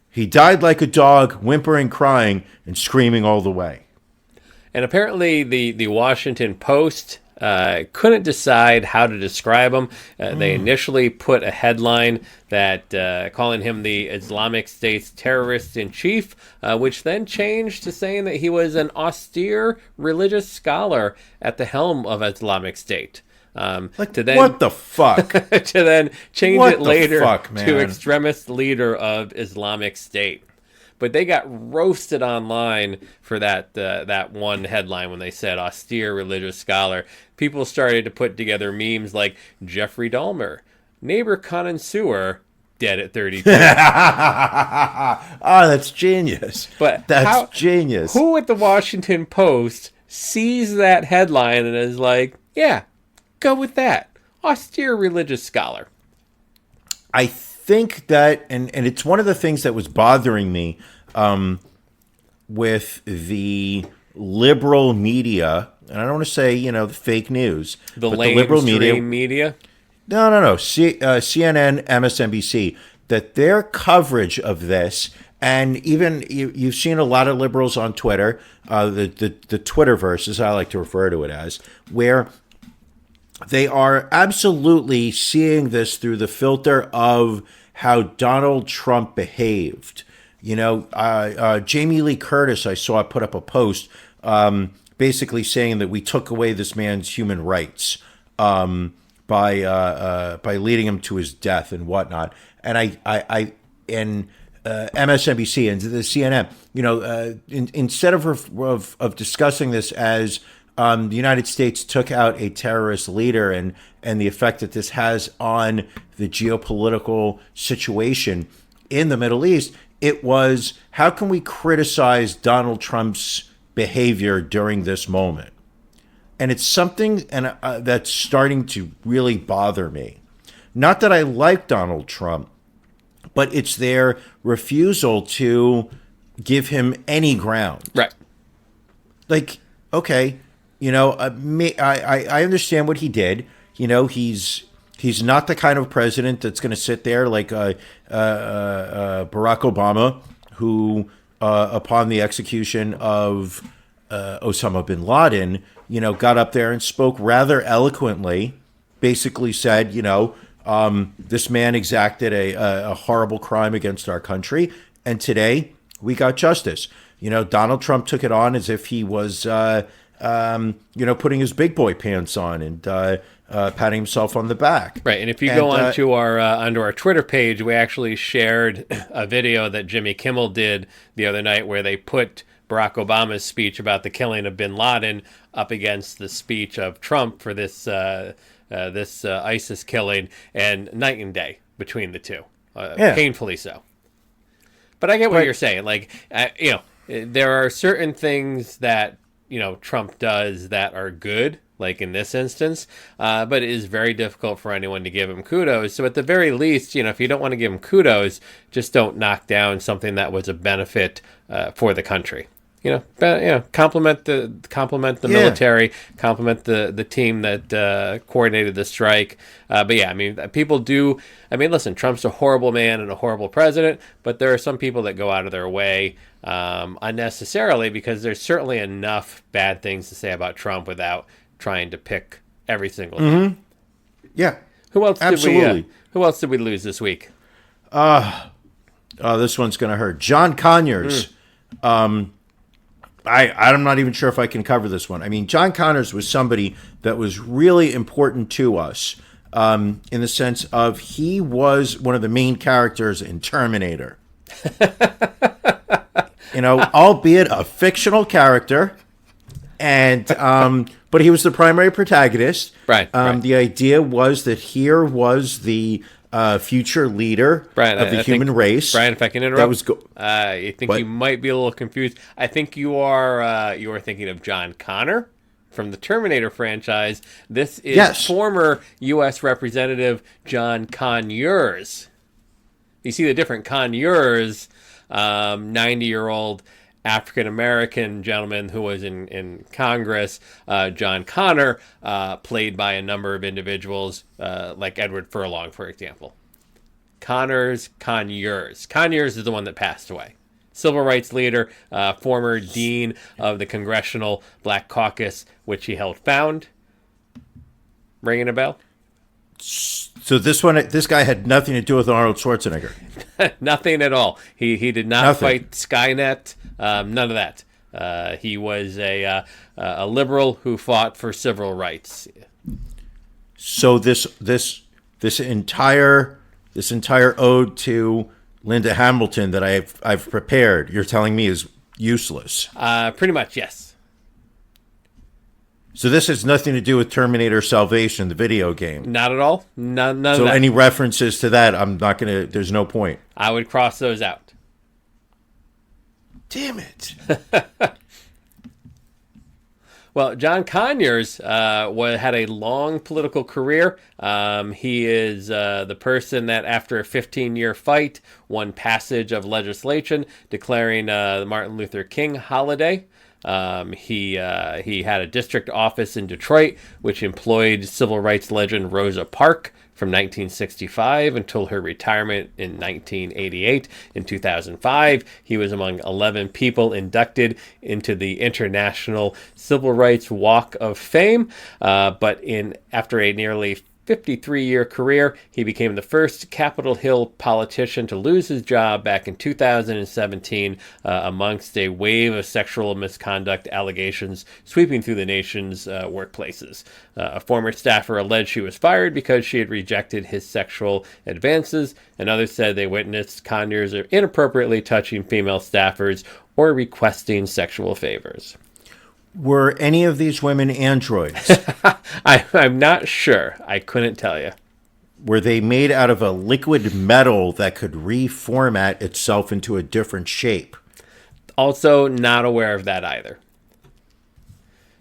he died like a dog, whimpering, crying, and screaming all the way. And apparently the Washington Post couldn't decide how to describe him. They initially put a headline that calling him the Islamic State's terrorist-in-chief, which then changed to saying that he was an austere religious scholar at the helm of Islamic State. What the fuck? To then change What it the later fuck, man? to extremist leader of Islamic State. But they got roasted online for that one headline when they said austere religious scholar. People started to put together memes like Jeffrey Dahmer, neighbor connoisseur, dead at 32. That's genius. But that's genius. Who at the Washington Post sees that headline and is like, yeah, go with that. Austere religious scholar. I think that, and it's one of the things that was bothering me with the liberal media, and I don't want to say, the fake news, The but the liberal media. No. CNN, MSNBC, that their coverage of this, and even you've seen a lot of liberals on Twitter, the Twitterverse, as I like to refer to it as, where they are absolutely seeing this through the filter of how Donald Trump behaved. Jamie Lee Curtis, I saw put up a post basically saying that we took away this man's human rights by leading him to his death and whatnot. And MSNBC and the CNN, instead of discussing this as the United States took out a terrorist leader and the effect that this has on the geopolitical situation in the Middle East, it was, how can we criticize Donald Trump's behavior during this moment? And it's something that's starting to really bother me. Not that I like Donald Trump, but it's their refusal to give him any ground. Right. Like, okay, I understand what he did. He's not the kind of president that's going to sit there like Barack Obama, who, upon the execution of Osama bin Laden, got up there and spoke rather eloquently, basically said, this man exacted a horrible crime against our country, and today we got justice. Donald Trump took it on as if he was, putting his big boy pants on and patting himself on the back. Right, and if you go onto our Twitter page, we actually shared a video that Jimmy Kimmel did the other night where they put Barack Obama's speech about the killing of bin Laden up against the speech of Trump for this ISIS killing, and night and day between the two, painfully so. But I get what you're saying. Like, there are certain things that Trump does that are good, like in this instance, but it is very difficult for anyone to give him kudos. So at the very least, if you don't want to give him kudos, just don't knock down something that was a benefit for the country. compliment the military, compliment the team that coordinated the strike. But yeah, I mean, people do. I mean, listen, Trump's a horrible man and a horrible president, but there are some people that go out of their way unnecessarily, because there's certainly enough bad things to say about Trump without trying to pick every single thing. Yeah. Who else Absolutely. Who else did we lose this week? Oh, this one's going to hurt. John Conyers. I'm not even sure if I can cover this one. I mean, John Connors was somebody that was really important to us in the sense of he was one of the main characters in Terminator. Albeit a fictional character, and but he was the primary protagonist. Right. The idea was that here was the future leader of the human race. Brian, if I can interrupt, I think you might be a little confused. I think you are thinking of John Connor from the Terminator franchise. This is former U.S. Representative John Conyers. You see the different Conyers, 90-year-old African-American gentleman who was in Congress. John Connor, played by a number of individuals, like Edward Furlong, for example. Conyers. Conyers is the one that passed away. Civil rights leader, former dean of the Congressional Black Caucus, which he helped found. Ringing a bell? So this guy had nothing to do with Arnold Schwarzenegger. Nothing at all. He did not fight Skynet. None of that. He was a liberal who fought for civil rights. So this entire ode to Linda Hamilton that I've prepared, you're telling me is useless. Pretty much, yes. So this has nothing to do with Terminator Salvation, the video game. Not at all. None of that. So any references to that, I'm not gonna. There's no point. I would cross those out. Damn it. Well, John Conyers had a long political career. He is the person that, after a 15-year fight, won passage of legislation declaring the Martin Luther King holiday. He had a district office in Detroit, which employed civil rights legend Rosa Parks from 1965 until her retirement in 1988. In 2005, he was among 11 people inducted into the International Civil Rights Walk of Fame. But after a nearly 53-year career, he became the first Capitol Hill politician to lose his job back in 2017 amongst a wave of sexual misconduct allegations sweeping through the nation's workplaces. A former staffer alleged she was fired because she had rejected his sexual advances, and others said they witnessed Conyers inappropriately touching female staffers or requesting sexual favors. Were any of these women androids? I'm not sure. I couldn't tell you. Were they made out of a liquid metal that could reformat itself into a different shape? Also not aware of that either.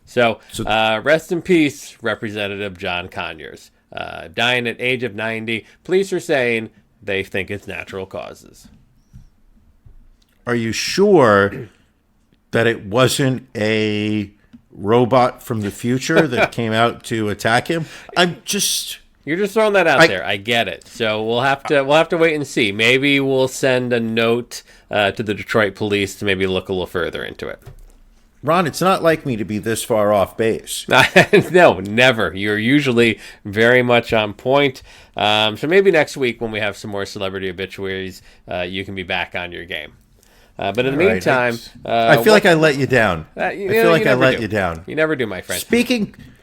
So rest in peace, Representative John Conyers. Dying at age of 90. Police are saying they think it's natural causes. Are you sure that it wasn't a robot from the future that came out to attack him? You're just throwing that out there. I get it. So we'll have to wait and see. Maybe we'll send a note to the Detroit police to maybe look a little further into it. Ron, it's not like me to be this far off base. No, never. You're usually very much on point. So maybe next week when we have some more celebrity obituaries, you can be back on your game. But in the meantime, I feel like I let you down. I feel like I let you down. You never do, my friend.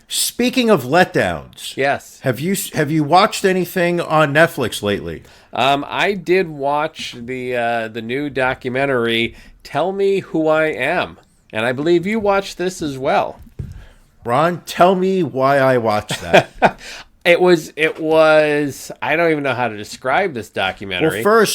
Speaking of letdowns, yes. Have you watched anything on Netflix lately? I did watch the new documentary, Tell Me Who I Am, and I believe you watched this as well. Ron, tell me why I watched that. It was. I don't even know how to describe this documentary. Well,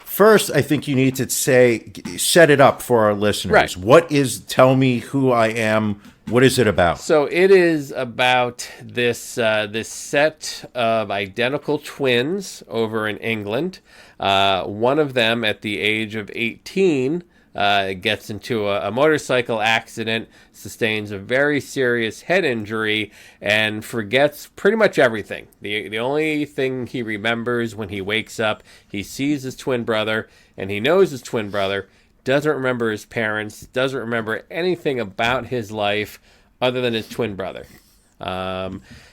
First, I think you need to set it up for our listeners. Right. What is Tell Me Who I Am? What is it about? So it is about this set of identical twins over in England. One of them, at the age of 18, gets into a motorcycle accident, sustains a very serious head injury, and forgets pretty much everything. The only thing he remembers when he wakes up, he sees his twin brother, and he knows his twin brother, doesn't remember his parents, doesn't remember anything about his life other than his twin brother.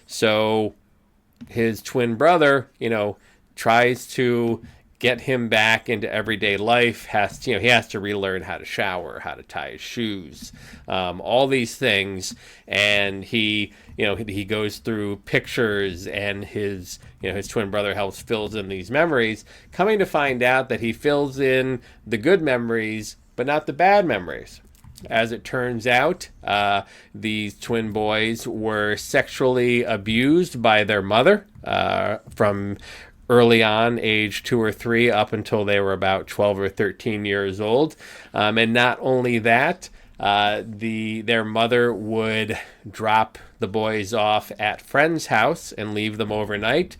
So his twin brother, tries to get him back into everyday life. He has to relearn how to shower, how to tie his shoes, all these things. And he goes through pictures, and his twin brother helps fills in these memories, coming to find out that he fills in the good memories, but not the bad memories. As it turns out, these twin boys were sexually abused by their mother from early on, age 2 or 3, up until they were about 12 or 13 years old. And not only that, their mother would drop the boys off at friends' house and leave them overnight,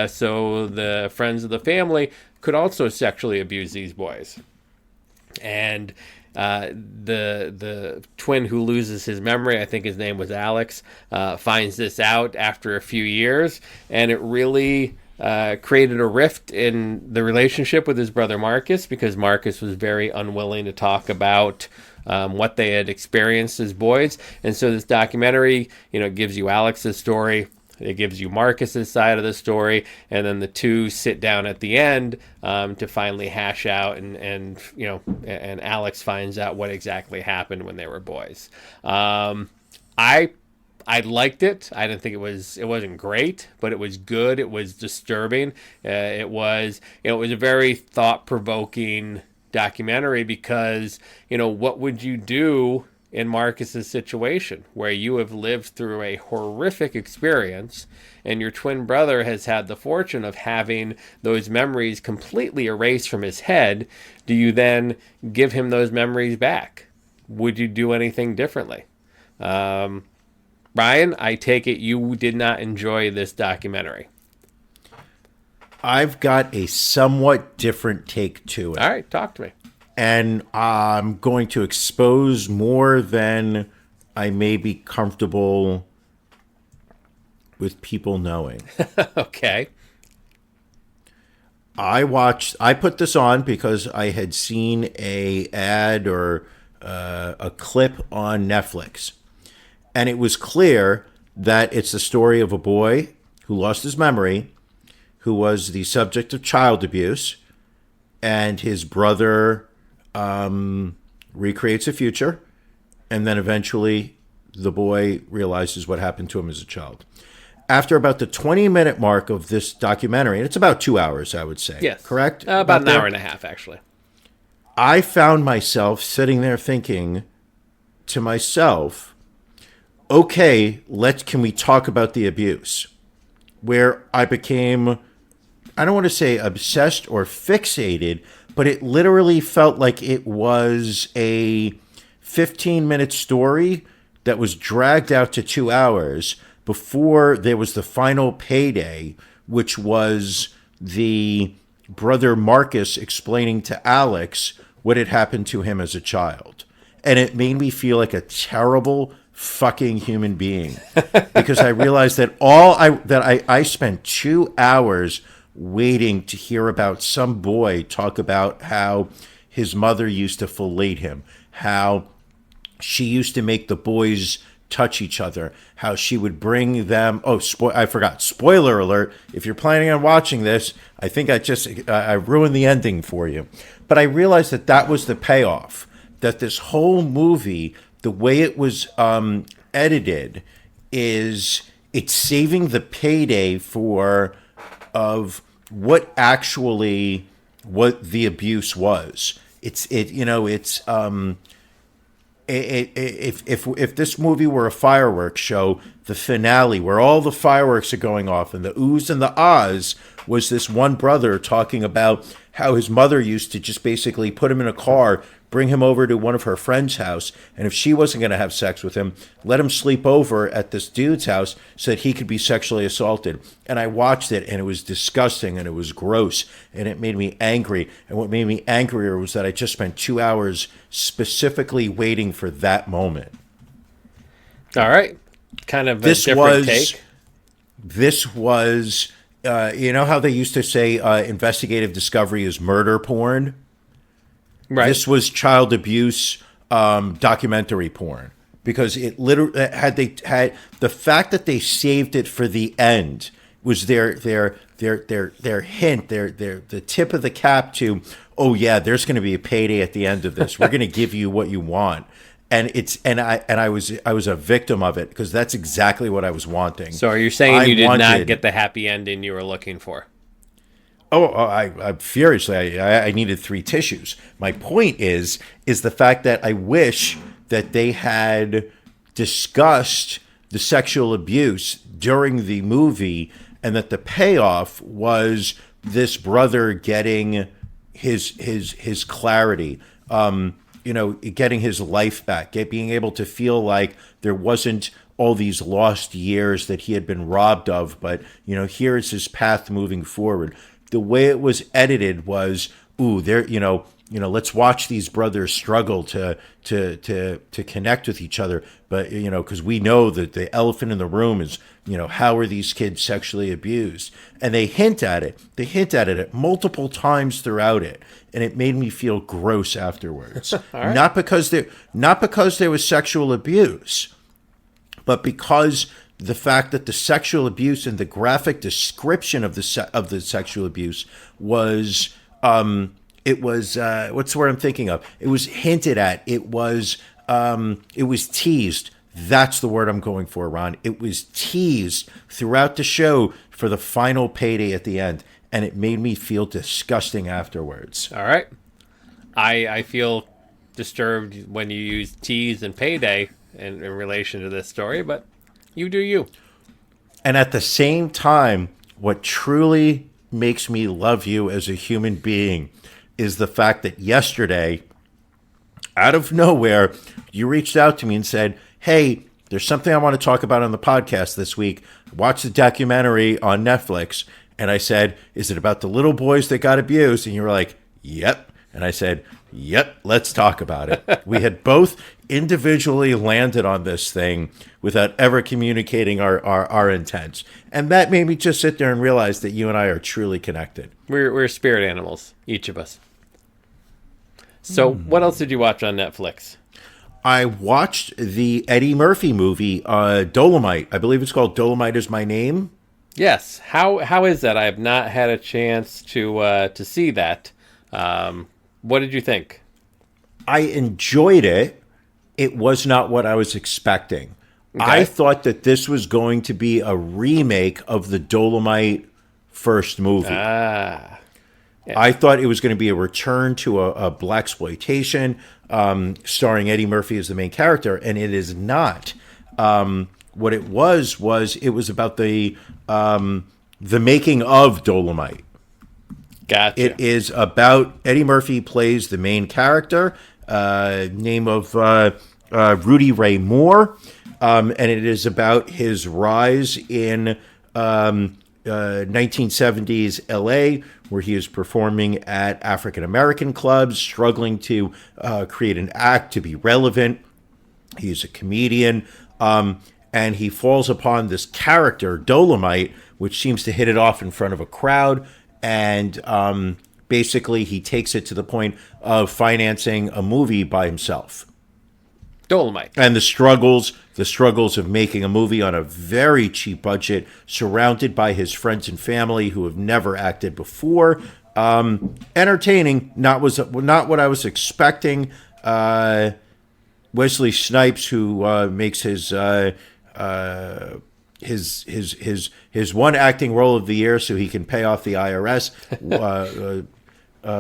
so the friends of the family could also sexually abuse these boys. And the twin who loses his memory, I think his name was Alex, finds this out after a few years, and it really created a rift in the relationship with his brother Marcus, because Marcus was very unwilling to talk about what they had experienced as boys. And so this documentary, gives you Alex's story, it gives you Marcus's side of the story, and then the two sit down at the end to finally hash out, and Alex finds out what exactly happened when they were boys. I liked it. I didn't think it wasn't great, but it was good. It was disturbing. It was a very thought-provoking documentary, because what would you do in Marcus's situation, where you have lived through a horrific experience, and your twin brother has had the fortune of having those memories completely erased from his head? Do you then give him those memories back? Would you do anything differently? Ryan, I take it you did not enjoy this documentary. I've got a somewhat different take to it. All right, talk to me. And I'm going to expose more than I may be comfortable with people knowing. Okay. I put this on because I had seen a ad or a clip on Netflix. And it was clear that it's the story of a boy who lost his memory, who was the subject of child abuse, and his brother recreates a future, and then eventually the boy realizes what happened to him as a child. After about the 20-minute mark of this documentary, and it's about 2 hours, I would say. Yes. Correct? About an hour and a half, actually. I found myself sitting there thinking to myself, okay, can we talk about the abuse? Where I became, I don't want to say obsessed or fixated, but it literally felt like it was a 15-minute story that was dragged out to 2 hours before there was the final payday, which was the brother Marcus explaining to Alex what had happened to him as a child. And it made me feel like a terrible fucking human being, because I realized that I spent 2 hours waiting to hear about some boy talk about how his mother used to fillet him, how she used to make the boys touch each other, how she would bring them. I forgot. Spoiler alert. If you're planning on watching this, I think I ruined the ending for you. But I realized that was the payoff, that this whole movie, the way it was edited, it's saving the payday of what the abuse was. If this movie were a fireworks show, the finale where all the fireworks are going off and the oohs and the ahs was this one brother talking about how his mother used to just basically put him in a car, bring him over to one of her friend's house, and if she wasn't going to have sex with him, let him sleep over at this dude's house so that he could be sexually assaulted. And I watched it, and it was disgusting, and it was gross, and it made me angry. And what made me angrier was that I just spent 2 hours specifically waiting for that moment. All right. Kind of a different take. This was, you know how they used to say investigative discovery is murder porn? Right. This was child abuse documentary porn, because it literally had the fact that they saved it for the end was their hint, the tip of the cap to, oh yeah, there's going to be a payday at the end of this. We're going to give you what you want. And I was a victim of it, because that's exactly what I was wanting. So are you saying you did not get the happy ending you were looking for? I furiously, I needed 3 tissues. My point is the fact that I wish that they had discussed the sexual abuse during the movie, and that the payoff was this brother getting his clarity, getting his life back, being able to feel like there wasn't all these lost years that he had been robbed of, but here's his path moving forward. The way it was edited was, let's watch these brothers struggle to connect with each other. But, because we know that the elephant in the room is, how are these kids sexually abused? And they hint at it. They hint at it multiple times throughout it. And it made me feel gross afterwards. Right. Not because there was sexual abuse, but because the fact that the sexual abuse and the graphic description of the sexual abuse was, what's the word I'm thinking of? It was hinted at. It was teased. That's the word I'm going for, Ron. It was teased throughout the show for the final payday at the end, and it made me feel disgusting afterwards. All right. I feel disturbed when you use tease and payday in relation to this story, but you do you. And at the same time, what truly makes me love you as a human being is the fact that yesterday, out of nowhere, you reached out to me and said, hey, there's something I want to talk about on the podcast this week. Watch the documentary on Netflix. And I said, is it about the little boys that got abused? And you were like, yep. And I said, yep, let's talk about it. We had both individually landed on this thing without ever communicating our intents. And that made me just sit there and realize that you and I are truly connected. We're spirit animals, each of us. So what else did you watch on Netflix? I watched the Eddie Murphy movie, Dolemite. I believe it's called Dolemite Is My Name. Yes. How is that? I have not had a chance to see that. What did you think? I enjoyed it. It was not what I was expecting. Okay. I thought that this was going to be a remake of the Dolemite first movie. Yeah. I thought it was going to be a return to a blaxploitation, starring Eddie Murphy as the main character, and it is not. What it was it was about the making of Dolemite. Gotcha. It is about Eddie Murphy plays the main character, name of Rudy Ray Moore, and it is about his rise in 1970s LA, where he is performing at African American clubs, struggling to create an act to be relevant. He is a comedian, and he falls upon this character, Dolemite, which seems to hit it off in front of a crowd. And basically, he takes it to the point of financing a movie by himself. Dolemite. And the struggles of making a movie on a very cheap budget, surrounded by his friends and family who have never acted before. Entertaining, not what I was expecting. Wesley Snipes, who makes his one acting role of the year so he can pay off the IRS,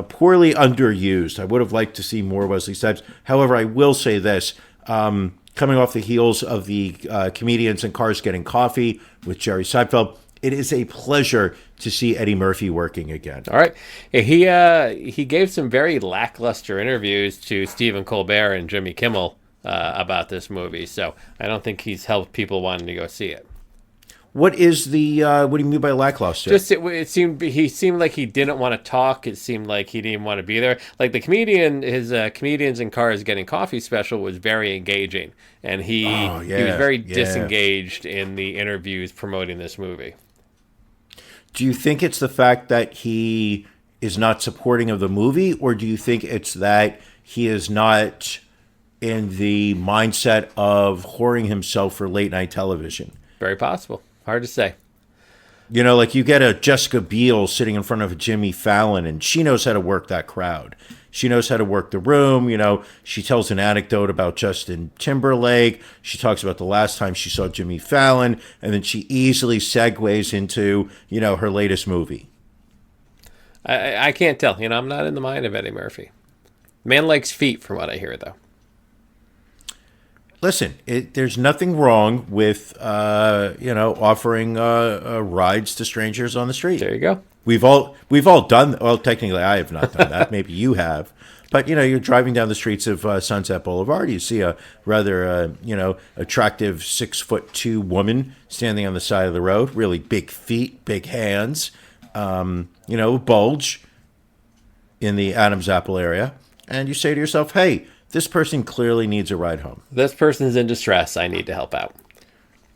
poorly underused. I would have liked to see more Wesley Snipes. However, I will say this, coming off the heels of the Comedians in Cars Getting Coffee with Jerry Seinfeld, It is a pleasure to see Eddie Murphy working again. All right. He gave some very lackluster interviews to Stephen Colbert and Jimmy Kimmel about this movie, so I don't think he's helped people wanting to go see it. What is the? What do you mean by lackluster? Just it seemed he seemed like he didn't want to talk. It seemed like he didn't want to be there. Like the comedian, his comedians in cars getting coffee special was very engaging, and he was very disengaged in the interviews promoting this movie. Do you think it's the fact that he is not supporting of the movie, or do you think it's that he is not in the mindset of whoring himself for late night television? Very possible. Hard to say. You know, like you get a Jessica Biel sitting in front of a Jimmy Fallon, and she knows how to work that crowd. She knows how to work the room. You know, she tells an anecdote about Justin Timberlake. She talks about the last time she saw Jimmy Fallon, and then she easily segues into, you know, her latest movie. I can't tell. You know, I'm not in the mind of Eddie Murphy. Man likes feet, from what I hear, though. Listen, there's nothing wrong with, offering rides to strangers on the street. There you go. We've all done. Well, technically, I have not done that. Maybe you have, but you know, you're driving down the streets of Sunset Boulevard. You see a rather, attractive 6'2" woman standing on the side of the road. Really big feet, big hands. Bulge in the Adam's apple area, and you say to yourself, "Hey, this person clearly needs a ride home. This person's in distress. I need to help out."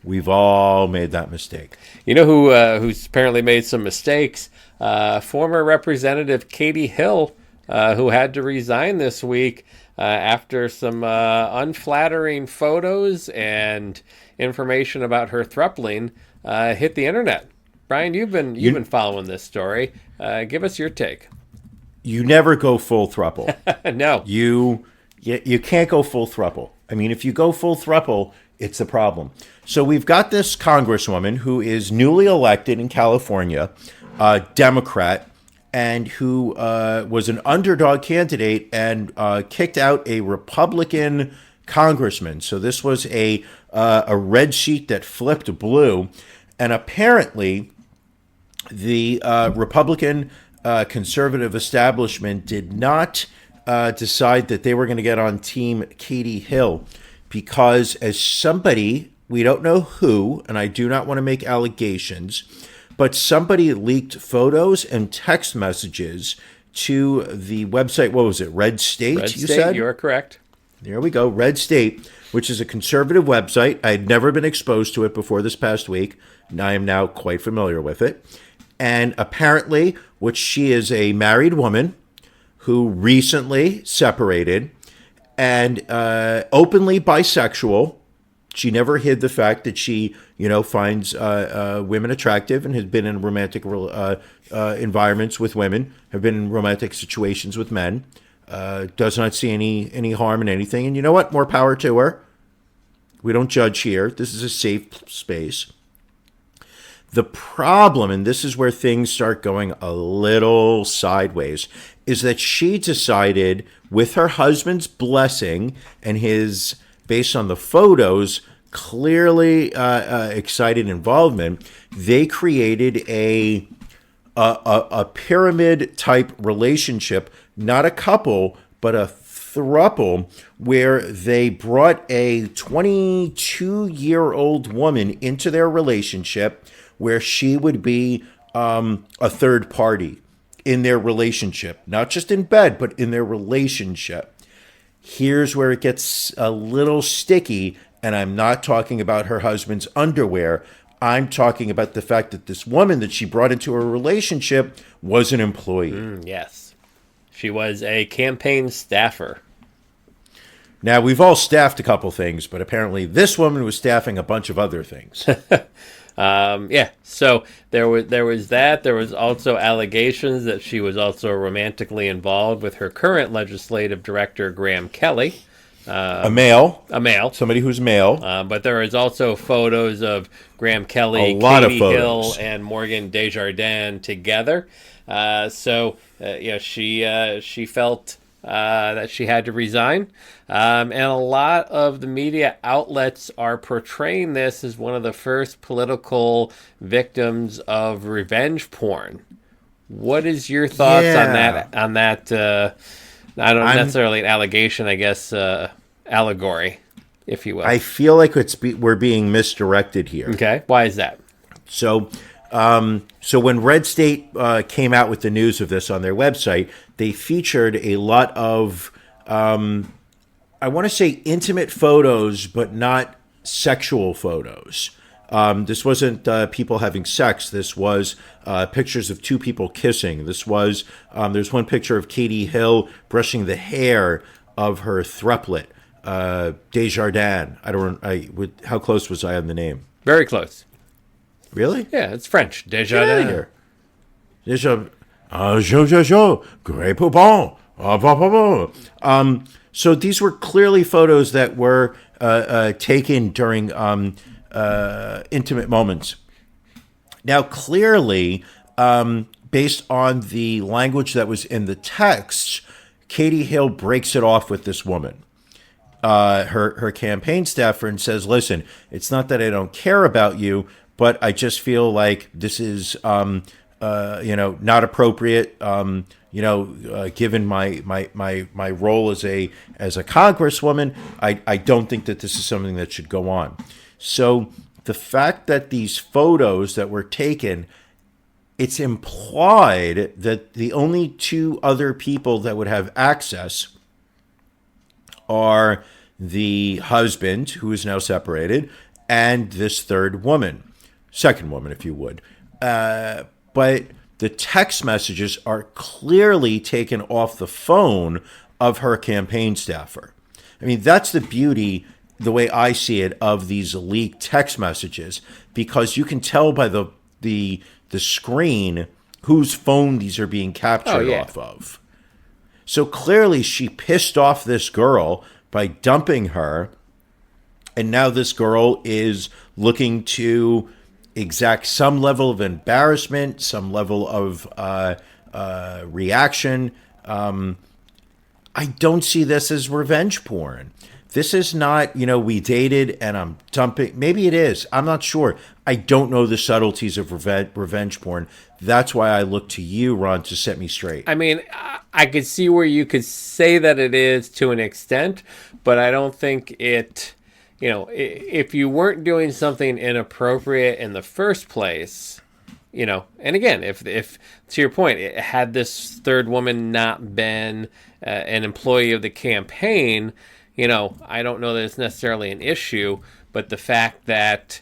We've all made that mistake. You know who's apparently made some mistakes? Former Representative Katie Hill, who had to resign this week after some unflattering photos and information about her thruppling hit the internet. Brian, you've been following this story. Give us your take. You never go full thruple. No. You can't go full thruple. I mean, if you go full thruple, it's a problem. So we've got this congresswoman who is newly elected in California, a Democrat, and who was an underdog candidate and kicked out a Republican congressman. So this was a red sheet that flipped blue. And apparently the Republican conservative establishment did not decide that they were going to get on Team Katie Hill because, as somebody, we don't know who, and I do not want to make allegations, but somebody leaked photos and text messages to the website. What was it? Red State, Red you State, said? you are correct. There we go. Red State, which is a conservative website. I had never been exposed to it before this past week, and I am now quite familiar with it. And apparently, which she is a married woman who recently separated and openly bisexual. She never hid the fact that she, finds women attractive and has been in romantic environments with women, have been in romantic situations with men, does not see any harm in anything. And you know what? More power to her. We don't judge here. This is a safe space. The problem, and this is where things start going a little sideways, is that she decided, with her husband's blessing and his, based on the photos, clearly excited involvement, they created a pyramid type relationship, not a couple, but a throuple, where they brought a 22-year-old woman into their relationship, where she would be a third party in their relationship, not just in bed, but in their relationship. Here's where it gets a little sticky, and I'm not talking about her husband's underwear. I'm talking about the fact that this woman that she brought into her relationship was an employee. Yes. She was a campaign staffer. Now, we've all staffed a couple things, but apparently this woman was staffing a bunch of other things. So there was that. There was also allegations that she was also romantically involved with her current legislative director, Graham Kelly. A male. Somebody who's male. But there is also photos of Graham Kelly, Katie Hill, and Morgan Desjardins together. She felt that she had to resign. And a lot of the media outlets are portraying this as one of the first political victims of revenge porn. What is your thoughts on that? I don't necessarily an allegation, I guess, allegory, if you will. I feel like we're being misdirected here. Okay, why is that? So when Red State came out with the news of this on their website, they featured a lot of, I want to say intimate photos, but not sexual photos. This wasn't people having sex. This was pictures of two people kissing. This was, there's one picture of Katie Hill brushing the hair of her thrupplet, Desjardins. How close was I on the name? Very close. Really? Yeah, it's French. Get out of here. Desjardins. Grey Poupon. So these were clearly photos that were taken during intimate moments. Now, clearly, based on the language that was in the text, Katie Hill breaks it off with this woman, her campaign staffer, and says, listen, it's not that I don't care about you, but I just feel like this is, not appropriate. Given my role as a congresswoman, I don't think that this is something that should go on. So the fact that these photos that were taken, it's implied that the only two other people that would have access are the husband, who is now separated, and this second woman, if you would. But the text messages are clearly taken off the phone of her campaign staffer. I mean, that's the beauty, the way I see it, of these leaked text messages, because you can tell by the screen whose phone these are being captured off of. So clearly she pissed off this girl by dumping her, and now this girl is looking to exact some level of embarrassment, some level of reaction. I don't see this as revenge porn. This is not, we dated and I'm dumping. Maybe it is. I'm not sure. I don't know the subtleties of revenge porn. That's why I look to you, Ron, to set me straight. I mean, I could see where you could say that it is to an extent, but I don't think it, if you weren't doing something inappropriate in the first place, and again, if to your point, had this third woman not been an employee of the campaign, I don't know that it's necessarily an issue, but the fact that,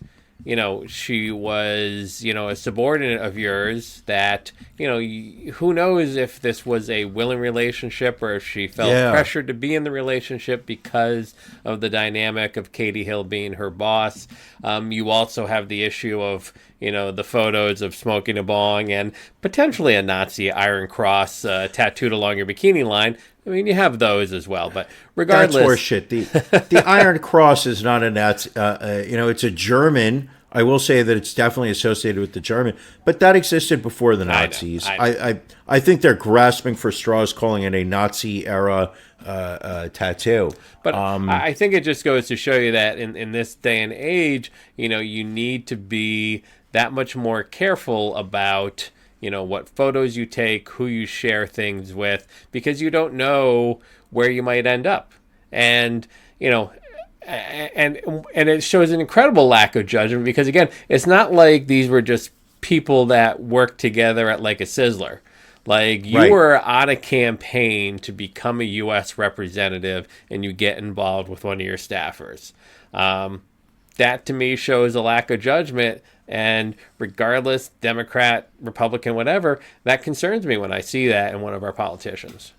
she was, a subordinate of yours, that, who knows if this was a willing relationship or if she felt pressured to be in the relationship because of the dynamic of Katie Hill being her boss. You also have the issue of, the photos of smoking a bong and potentially a Nazi Iron Cross tattooed along your bikini line. I mean, you have those as well, but regardless, that's horseshit. The Iron Cross is not a Nazi. It's a German. I will say that it's definitely associated with the German, but that existed before the Nazis. I think they're grasping for straws, calling it a Nazi era tattoo. But I think it just goes to show you that in this day and age, you need to be that much more careful about what photos you take, who you share things with, because you don't know where you might end up. And, and it shows an incredible lack of judgment, because again, it's not like these were just people that worked together at like a Sizzler. Like you were on a campaign to become a U.S. representative and you get involved with one of your staffers. That to me shows a lack of judgment. And regardless, Democrat, Republican, whatever, that concerns me when I see that in one of our politicians.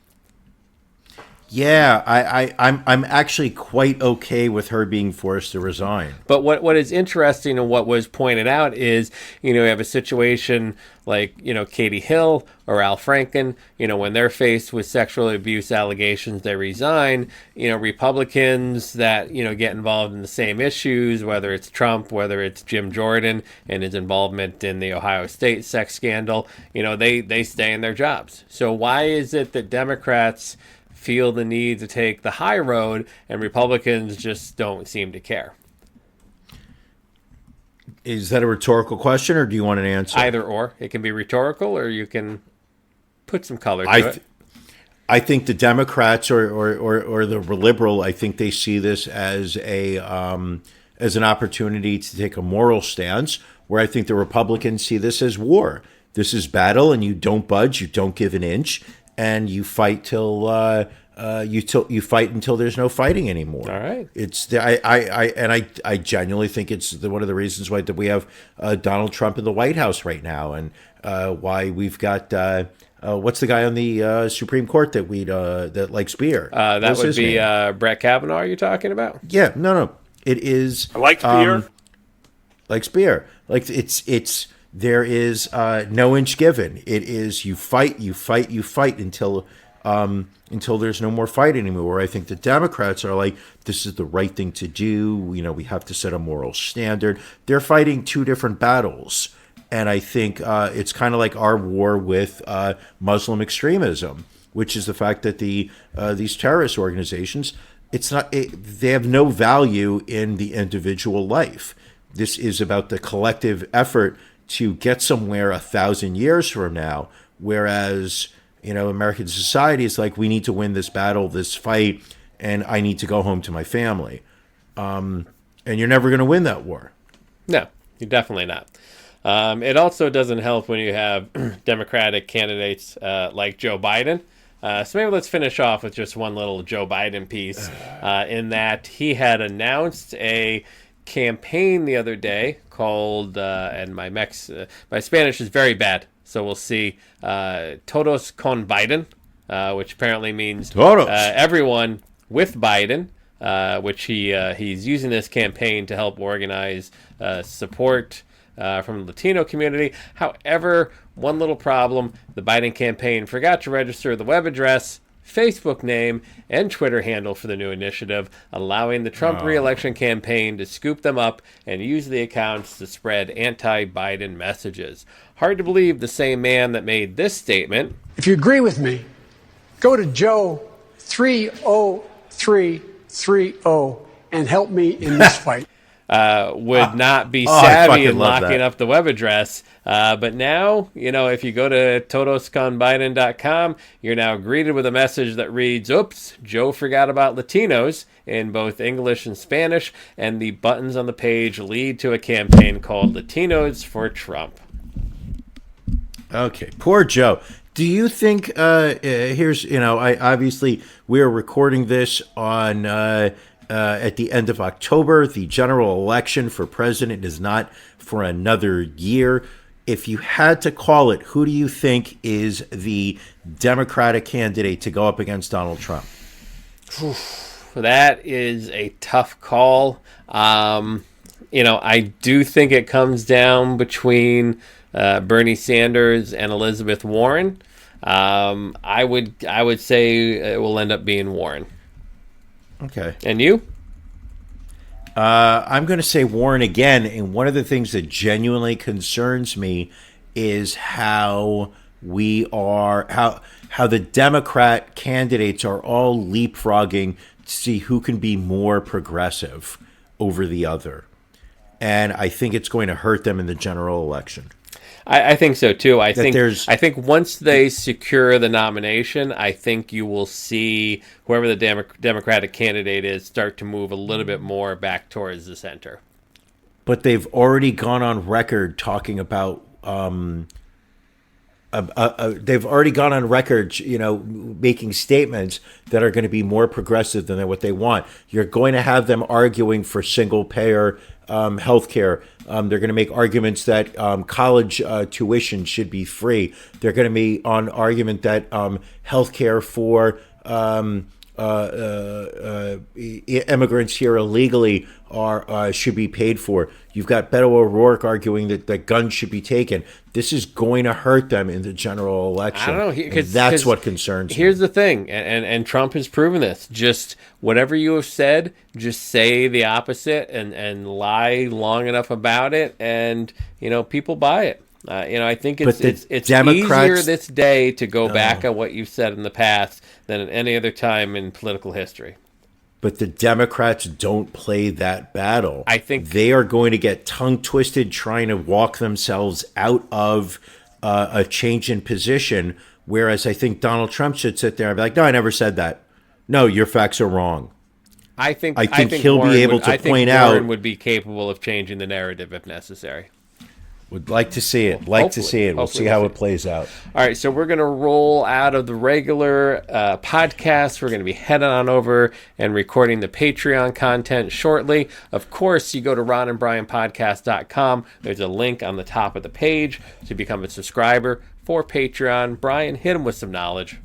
Yeah, I'm actually quite okay with her being forced to resign. But what is interesting and what was pointed out is, you have a situation like, Katie Hill or Al Franken, when they're faced with sexual abuse allegations, they resign. Republicans that, get involved in the same issues, whether it's Trump, whether it's Jim Jordan and his involvement in the Ohio State sex scandal, they stay in their jobs. So why is it that Democrats feel the need to take the high road, and Republicans just don't seem to care. Is that a rhetorical question, or do you want an answer? Either or. It can be rhetorical, or you can put some color to it. I think the Democrats or the liberal, I think they see this as as an opportunity to take a moral stance, where I think the Republicans see this as war. This is battle, and you don't budge, you don't give an inch, and you fight till you fight until there's no fighting anymore. All right. I genuinely think it's one of the reasons why that we have Donald Trump in the White House right now, and why we've got what's the guy on the Supreme Court that likes beer? That would be Brett Kavanaugh. You're talking about? Yeah, no, it is. I like beer. Likes beer. Like there is no inch given. It is you fight until there's no more fight anymore. Where I think the Democrats are like, this is the right thing to do. We have to set a moral standard. They're fighting two different battles, and I think it's kind of like our war with Muslim extremism, which is the fact that these terrorist organizations, they have no value in the individual life. This is about the collective effort to get somewhere 1,000 years from now, whereas American society is like, we need to win this battle, this fight, and I need to go home to my family. And you're never going to win that war. No, you're definitely not. It also doesn't help when you have Democratic candidates like Joe Biden. So maybe let's finish off with just one little Joe Biden piece, in that he had announced a campaign the other day called, and my Spanish is very bad, so we'll see, Todos con Biden, which apparently means everyone with Biden, which he's using this campaign to help organize support from the Latino community. However, one little problem: the Biden campaign forgot to register the web address, Facebook name, and Twitter handle for the new initiative, allowing the Trump re-election campaign to scoop them up and use the accounts to spread anti-Biden messages. Hard to believe the same man that made this statement. If you agree with me, go to Joe 30330 and help me in this fight. Would not be savvy in locking that up the web address. But now, if you go to totosconbiden.com, you're now greeted with a message that reads, "Oops, Joe forgot about Latinos," in both English and Spanish, and the buttons on the page lead to a campaign called Latinos for Trump. Okay, poor Joe. Do you think, here's, obviously we're recording this on, at the end of October. The general election for president is not for another year. If you had to call it, who do you think is the Democratic candidate to go up against Donald Trump? That is a tough call. I do think it comes down between Bernie Sanders and Elizabeth Warren. I would say it will end up being Warren. Okay. And you? I'm going to say Warren again. And one of the things that genuinely concerns me is how the Democrat candidates are all leapfrogging to see who can be more progressive over the other. And I think it's going to hurt them in the general election. I think so too. I think once they secure the nomination, I think you will see whoever the Democratic candidate is start to move a little bit more back towards the center. But they've already gone on record talking about they've already gone on record, making statements that are going to be more progressive than what they want. You're going to have them arguing for single payer health care. They're going to make arguments that college tuition should be free. They're going to be on argument that health care for immigrants here illegally should be paid for. You've got Beto O'Rourke arguing that guns should be taken. This is going to hurt them in the general election. I don't know. That's what concerns me. Here's the thing, and Trump has proven this. Just whatever you have said, just say the opposite and lie long enough about it, and people buy it. I think But the it's Democrats- easier this day to go back on what you've said in the past than at any other time in political history. But the Democrats don't play that battle. I think they are going to get tongue-twisted trying to walk themselves out of a change in position, whereas I think Donald Trump should sit there and be like, no, I never said that. No, your facts are wrong. I think he'll Warren be able would, to I think point Warren out. would be capable of changing the narrative if necessary. Would like to see it. Like to see it. We'll see how it plays out. All right, so we're going to roll out of the regular podcast. We're going to be heading on over and recording the Patreon content shortly. Of course, you go to ronandbrianpodcast.com. There's a link on the top of the page to become a subscriber for Patreon. Brian, hit him with some knowledge.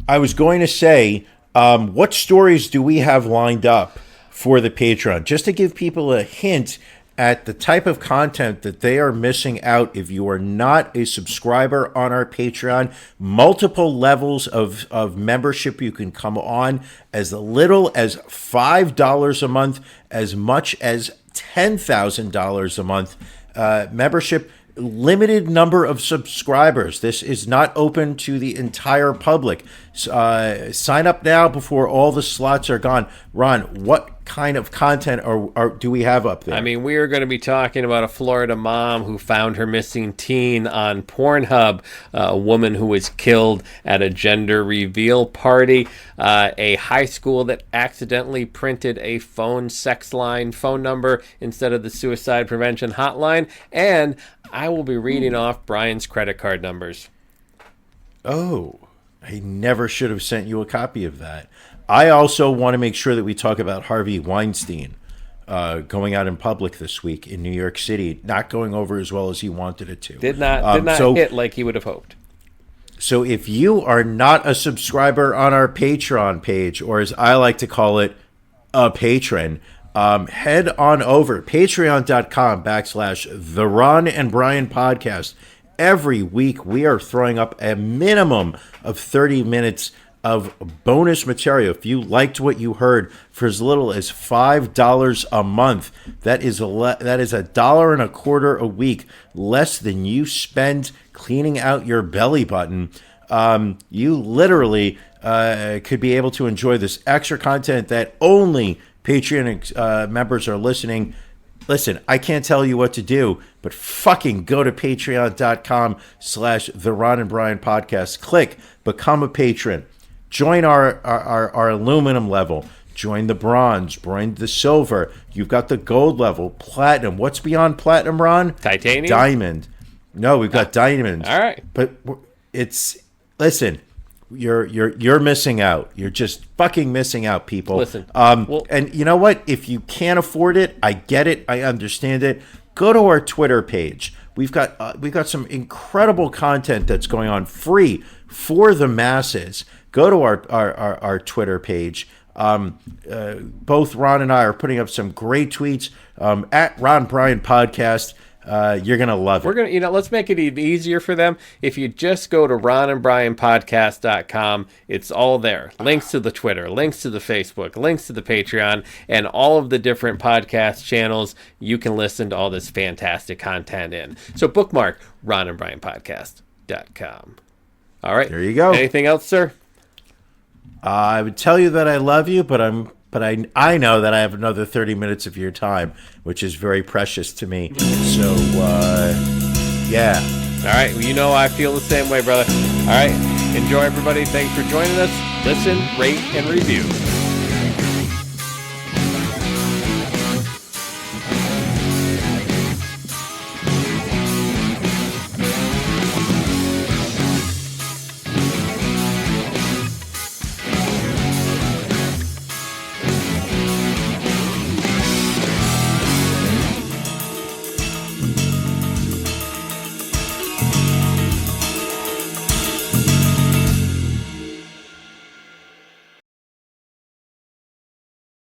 I was going to say, what stories do we have lined up for the Patreon? Just to give people a hint at the type of content that they are missing out if you are not a subscriber on our Patreon. Multiple levels of membership. You can come on as little as $5 a month, as much as $10,000 a month. Membership, limited number of subscribers. This is not open to the entire public. Sign up now before all the slots are gone. Ron, what kind of content do we have up there? I mean, we are going to be talking about a Florida mom who found her missing teen on Pornhub, a woman who was killed at a gender reveal party, a high school that accidentally printed a phone sex line phone number instead of the suicide prevention hotline, and I will be reading off Brian's credit card numbers. Oh, I never should have sent you a copy of that. I also want to make sure that we talk about Harvey Weinstein going out in public this week in New York City, not going over as well as he wanted it to. Did not hit like he would have hoped. So if you are not a subscriber on our Patreon page, or as I like to call it, a patron, head on over patreon.com/The Ron and Brian Podcast. Every week we are throwing up a minimum of 30 minutes of bonus material. If you liked what you heard, for as little as $5 a month, that is $1.25 a week, less than you spend cleaning out your belly button. You literally could be able to enjoy this extra content that only Patreon members are listening. Listen, I can't tell you what to do, but fucking go to patreon.com/The Ron and Brian Podcast. Click become a patron. Join our aluminum level. Join the bronze. Join the silver. You've got the gold level, platinum. What's beyond platinum, Ron? Titanium? Diamond. No, we've got diamond. All right. But listen, you're missing out. You're just fucking missing out, people. Listen. And you know what? If you can't afford it, I get it. I understand it. Go to our Twitter page. We've got some incredible content that's going on free for the masses. Go to our Twitter page. Both Ron and I are putting up some great tweets at Ron Brian Podcast. You're gonna love it. We're gonna, let's make it even easier for them. If you just go to ronandbrianpodcast.com, it's all there. Links to the Twitter, links to the Facebook, links to the Patreon, and all of the different podcast channels you can listen to all this fantastic content in. So bookmark ronandbrianpodcast.com. All right. There you go. Anything else, sir? I would tell you that I love you, but I know that I have another 30 minutes of your time, which is very precious to me. So, yeah. All right. Well, I feel the same way, brother. All right. Enjoy, everybody. Thanks for joining us. Listen, rate, and review.